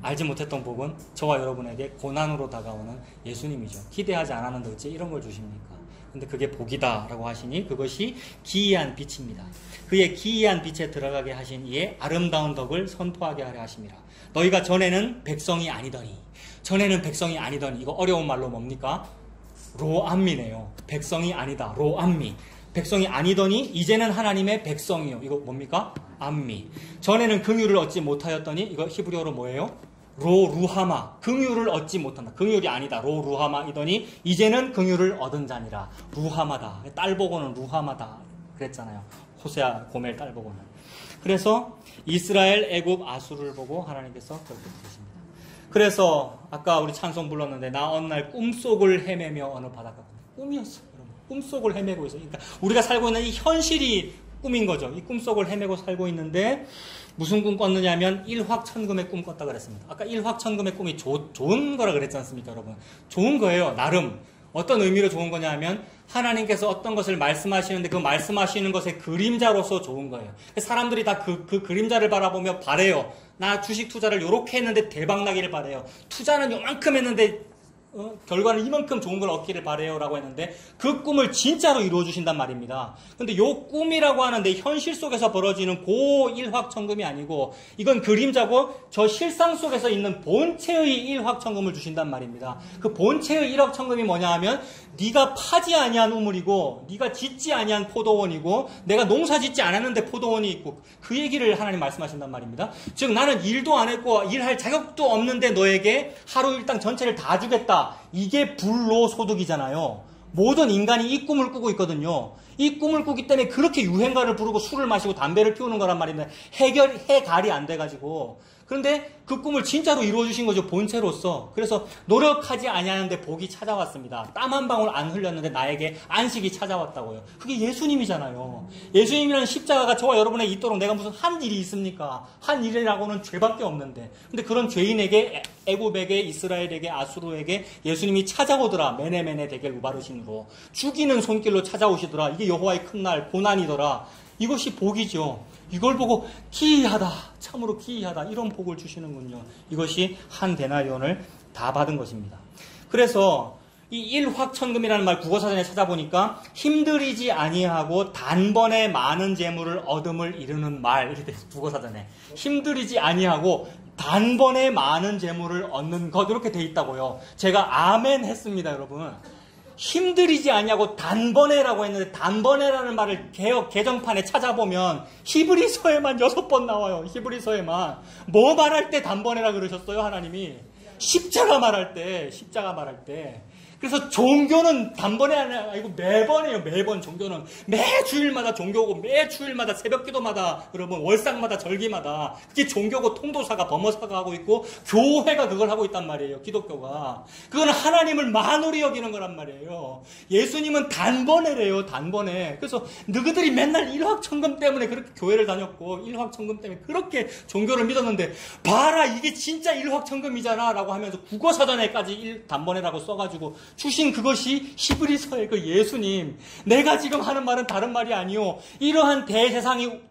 알지 못했던 복은 저와 여러분에게 고난으로 다가오는 예수님이죠. 기대하지 않았는데 어째 이런 걸 주십니까? 근데 그게 복이다라고 하시니 그것이 기이한 빛입니다. 그의 기이한 빛에 들어가게 하신 이의 아름다운 덕을 선포하게 하려 하심이라. 너희가 전에는 백성이 아니더니. 이거 어려운 말로 뭡니까? 로암미네요. 백성이 아니다. 로암미. 백성이 아니더니 이제는 하나님의 백성이요. 이거 뭡니까? 암미. 전에는 긍휼을 얻지 못하였더니 이거 히브리어로 뭐예요? 로루하마. 긍휼을 얻지 못한다. 긍휼이 아니다. 로루하마이더니 이제는 긍휼을 얻은 자니라. 루하마다. 딸 보고는 루하마다 그랬잖아요. 호세아 고멜 딸 보고는. 그래서 이스라엘, 애굽, 아수르를 보고 하나님께서 그렇게 부르십니다. 그래서 아까 우리 찬송 불렀는데 나 어느 날 꿈속을 헤매며 어느 바닷가. 꿈이었어요. 여러분. 꿈속을 헤매고 있어요. 그러니까 우리가 살고 있는 이 현실이 꿈인 거죠. 이 꿈속을 헤매고 살고 있는데 무슨 꿈 꿨느냐면 일확천금의 꿈 꿨다 그랬습니다. 아까 일확천금의 꿈이 좋은 거라 그랬지 않습니까, 여러분? 좋은 거예요, 나름. 어떤 의미로 좋은 거냐 하면 하나님께서 어떤 것을 말씀하시는데 그 말씀하시는 것의 그림자로서 좋은 거예요. 사람들이 다 그 그림자를 바라보며 바래요. 나 주식 투자를 요렇게 했는데 대박 나기를 바래요. 투자는 요만큼 했는데 결과는 이만큼 좋은 걸 얻기를 바래요라고 했는데 그 꿈을 진짜로 이루어 주신단 말입니다. 근데 요 꿈이라고 하는데 현실 속에서 벌어지는 고 일확천금이 아니고 이건 그림자고 저 실상 속에서 있는 본체의 일확천금을 주신단 말입니다. 그 본체의 일확천금이 뭐냐 하면 네가 파지 아니한 우물이고 네가 짓지 아니한 포도원이고 내가 농사 짓지 않았는데 포도원이 있고 그 얘기를 하나님 말씀하신단 말입니다. 즉 나는 일도 안 했고 일할 자격도 없는데 너에게 하루 일당 전체를 다 주겠다. 이게 불로소득이잖아요. 모든 인간이 이 꿈을 꾸고 있거든요. 이 꿈을 꾸기 때문에 그렇게 유행가를 부르고 술을 마시고 담배를 피우는 거란 말인데 해갈이 안 돼가지고. 그런데 그 꿈을 진짜로 이루어주신 거죠. 본체로서. 그래서 노력하지 아니하는데 복이 찾아왔습니다. 땀 한 방울 안 흘렸는데 나에게 안식이 찾아왔다고요. 그게 예수님이잖아요. 예수님이라는 십자가가 저와 여러분에게 있도록 내가 무슨 한 일이 있습니까? 한 일이라고는 죄밖에 없는데. 근데 그런 죄인에게 애굽에게 이스라엘에게 아수르에게 예수님이 찾아오더라. 메네메네 데겔 우바르신으로. 죽이는 손길로 찾아오시더라. 이게 여호와의 큰 날 고난이더라. 이것이 복이죠. 이걸 보고 기이하다. 참으로 기이하다. 이런 복을 주시는군요. 이것이 한 데나리온을 다 받은 것입니다. 그래서 이 일확천금이라는 말 국어사전에 찾아보니까 힘들이지 아니하고 단번에 많은 재물을 얻음을 이루는 말 이렇게 돼 있어요. 국어사전에. 힘들이지 아니하고 단번에 많은 재물을 얻는 것 이렇게 돼 있다고요. 제가 아멘 했습니다, 여러분. 힘들이지 아니하고 단번에라고 했는데 단번에라는 말을 개정판에 찾아보면 히브리서에만 6번 나와요. 히브리서에만. 뭐 말할 때 단번에라 그러셨어요, 하나님이? 십자가 말할 때. 그래서 종교는 단번에 아니고 매번 해요. 매번 종교는 매 주일마다 종교고 매 주일마다 새벽 기도마다 여러분 월상마다 절기마다 그게 종교고 통도사가 범어사가 하고 있고 교회가 그걸 하고 있단 말이에요. 기독교가. 그거는 하나님을 만홀히 여기는 거란 말이에요. 예수님은 단번에래요. 단번에. 그래서 너희들이 맨날 일확천금 때문에 그렇게 교회를 다녔고 일확천금 때문에 그렇게 종교를 믿었는데 봐라 이게 진짜 일확천금이잖아 라고 하면서 국어사전에까지 단번에라고 써가지고 주신 그것이 히브리서의 그 예수님. 내가 지금 하는 말은 다른 말이 아니요. 이러한 대제사장이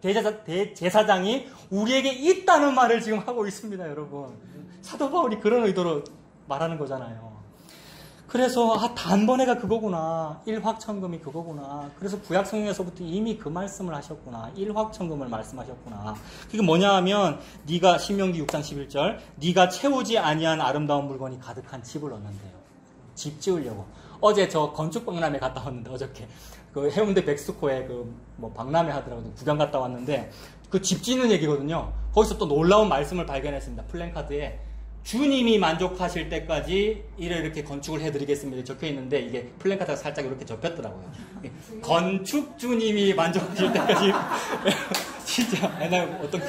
우리에게 있다는 말을 지금 하고 있습니다, 여러분. 사도 바울이 그런 의도로 말하는 거잖아요. 그래서 단번에가 그거구나. 일확천금이 그거구나. 그래서 구약성경에서부터 이미 그 말씀을 하셨구나. 일확천금을 말씀하셨구나. 그게 뭐냐 하면 네가 신명기 6장 11절 네가 채우지 아니한 아름다운 물건이 가득한 집을 얻는데요. 집 지으려고. 어제 저 건축 박람회 갔다 왔는데 어저께 그 해운대 백스코에 그 뭐 박람회 하더라고요. 구경 갔다 왔는데 그 집 짓는 얘기거든요. 거기서 또 놀라운 말씀을 발견했습니다. 플랜카드에 주님이 만족하실 때까지 이렇게 건축을 해드리겠습니다. 적혀 있는데 이게 플랜카드가 살짝 이렇게 접혔더라고요. 건축 주님이 만족하실 때까지 진짜 옛날 어떤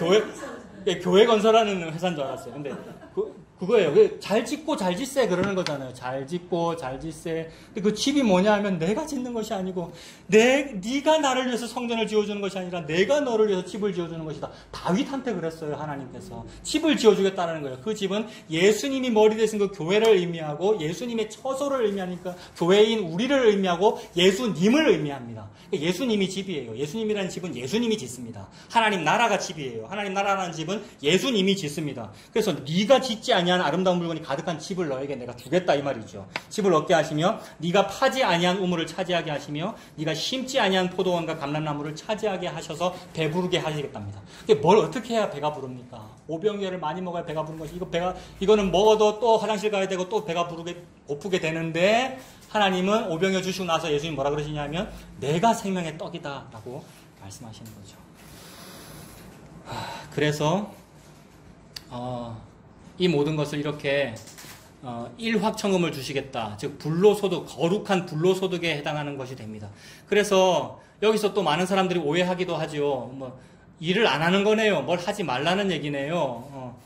교회 건설하는 회사인 줄 알았어요. 근데 그거예요. 잘 짓고 잘 짓세 그러는 거잖아요. 잘 짓고 잘 짓세. 근데 그 집이 뭐냐 하면 내가 짓는 것이 아니고 네가 나를 위해서 성전을 지어주는 것이 아니라 내가 너를 위해서 집을 지어주는 것이다. 다윗한테 그랬어요. 하나님께서. 집을 지어주겠다는 거예요. 그 집은 예수님이 머리 되신 그 교회를 의미하고 예수님의 처소를 의미하니까 교회인 우리를 의미하고 예수님을 의미합니다. 예수님이 집이에요. 예수님이라는 집은 예수님이 짓습니다. 하나님 나라가 집이에요. 하나님 나라라는 집은 예수님이 짓습니다. 그래서 네가 짓지 아니한 아름다운 물건이 가득한 집을 너에게 내가 주겠다 이 말이죠. 집을 얻게 하시며 네가 파지 아니한 우물을 차지하게 하시며 네가 심지 아니한 포도원과 감람나무를 차지하게 하셔서 배부르게 하시겠답니다. 뭘 어떻게 해야 배가 부릅니까? 오병이어를 많이 먹어야 배가 부른 것이 이거는 먹어도 또 화장실 가야 되고 또 배가 고프게 되는데 하나님은 오병이어 주시고 나서 예수님 뭐라 그러시냐면 내가 생명의 떡이다 라고 말씀하시는 거죠. 그래서 이 모든 것을 이렇게 일확천금을 주시겠다. 즉 불로소득, 거룩한 불로소득에 해당하는 것이 됩니다. 그래서 여기서 또 많은 사람들이 오해하기도 하죠. 일을 안 하는 거네요. 뭘 하지 말라는 얘기네요.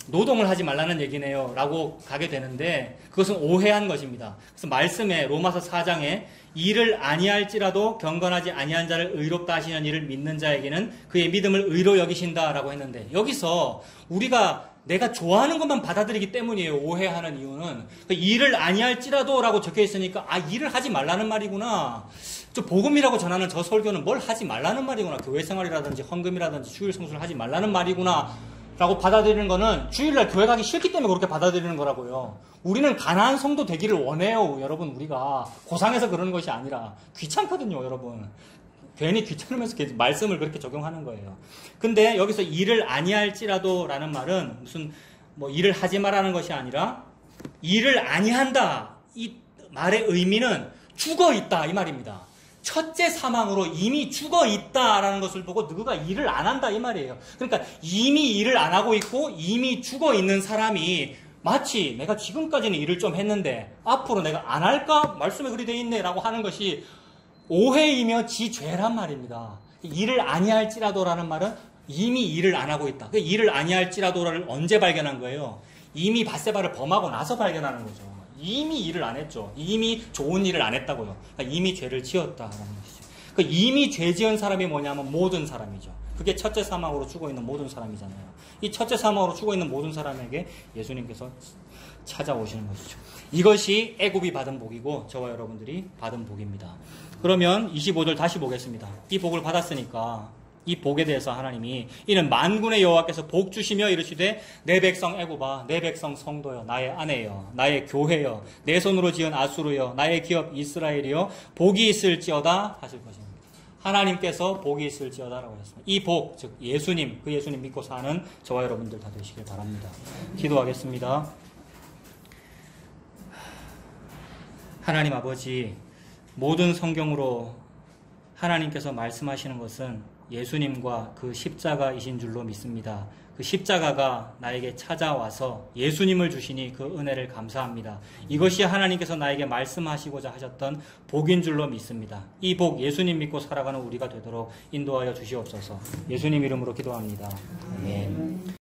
노동을 하지 말라는 얘기네요. 라고 가게 되는데 그것은 오해한 것입니다. 그래서 말씀에 로마서 4장에 일을 아니할지라도 경건하지 아니한 자를 의롭다 하시는 이를 믿는 자에게는 그의 믿음을 의로 여기신다라고 했는데 여기서 우리가 내가 좋아하는 것만 받아들이기 때문이에요. 오해하는 이유는 일을 아니할지라도 라고 적혀 있으니까 일을 하지 말라는 말이구나. 복음이라고 전하는 저 설교는 뭘 하지 말라는 말이구나. 교회생활이라든지 헌금이라든지 주일 성수를 하지 말라는 말이구나 라고 받아들이는 거는 주일날 교회 가기 싫기 때문에 그렇게 받아들이는 거라고요. 우리는 가난한 성도 되기를 원해요. 여러분 우리가 고상해서 그러는 것이 아니라 귀찮거든요. 여러분 괜히 귀찮으면서 말씀을 그렇게 적용하는 거예요. 근데 여기서 일을 아니할지라도 라는 말은 무슨 일을 하지 말라는 것이 아니라 일을 아니한다 이 말의 의미는 죽어 있다 이 말입니다. 첫째 사망으로 이미 죽어 있다라는 것을 보고 누가 일을 안 한다 이 말이에요. 그러니까 이미 일을 안 하고 있고 이미 죽어 있는 사람이 마치 내가 지금까지는 일을 좀 했는데 앞으로 내가 안 할까? 말씀에 그리 돼 있네 라고 하는 것이 오해이며 지죄란 말입니다. 일을 아니할지라도라는 말은 이미 일을 안 하고 있다. 일을 아니할지라도를 언제 발견한 거예요? 이미 밧세바를 범하고 나서 발견하는 거죠. 이미 일을 안 했죠. 이미 좋은 일을 안 했다고요. 그러니까 이미 죄를 지었다라는 것이죠. 이미 죄 지은 사람이 뭐냐면 모든 사람이죠. 그게 첫째 사망으로 죽어 있는 모든 사람이잖아요. 이 첫째 사망으로 죽어 있는 모든 사람에게 예수님께서 찾아오시는 것이죠. 이것이 애굽이 받은 복이고 저와 여러분들이 받은 복입니다. 그러면 25절 다시 보겠습니다. 이 복을 받았으니까 이 복에 대해서 하나님이 이는 만군의 여호와께서 복 주시며 이르시되 내 백성 애굽아 내 백성 성도여 나의 아내여 나의 교회여 내 손으로 지은 아수르여 나의 기업 이스라엘이여 복이 있을지어다 하실 것입니다. 하나님께서 복이 있을지어다라고 했습니다. 이 복, 즉 예수님, 그 예수님 믿고 사는 저와 여러분들 다 되시길 바랍니다. 기도하겠습니다. 하나님 아버지, 모든 성경으로 하나님께서 말씀하시는 것은 예수님과 그 십자가이신 줄로 믿습니다. 그 십자가가 나에게 찾아와서 예수님을 주시니 그 은혜를 감사합니다. 이것이 하나님께서 나에게 말씀하시고자 하셨던 복인 줄로 믿습니다. 이 복 예수님 믿고 살아가는 우리가 되도록 인도하여 주시옵소서. 예수님 이름으로 기도합니다. 아멘.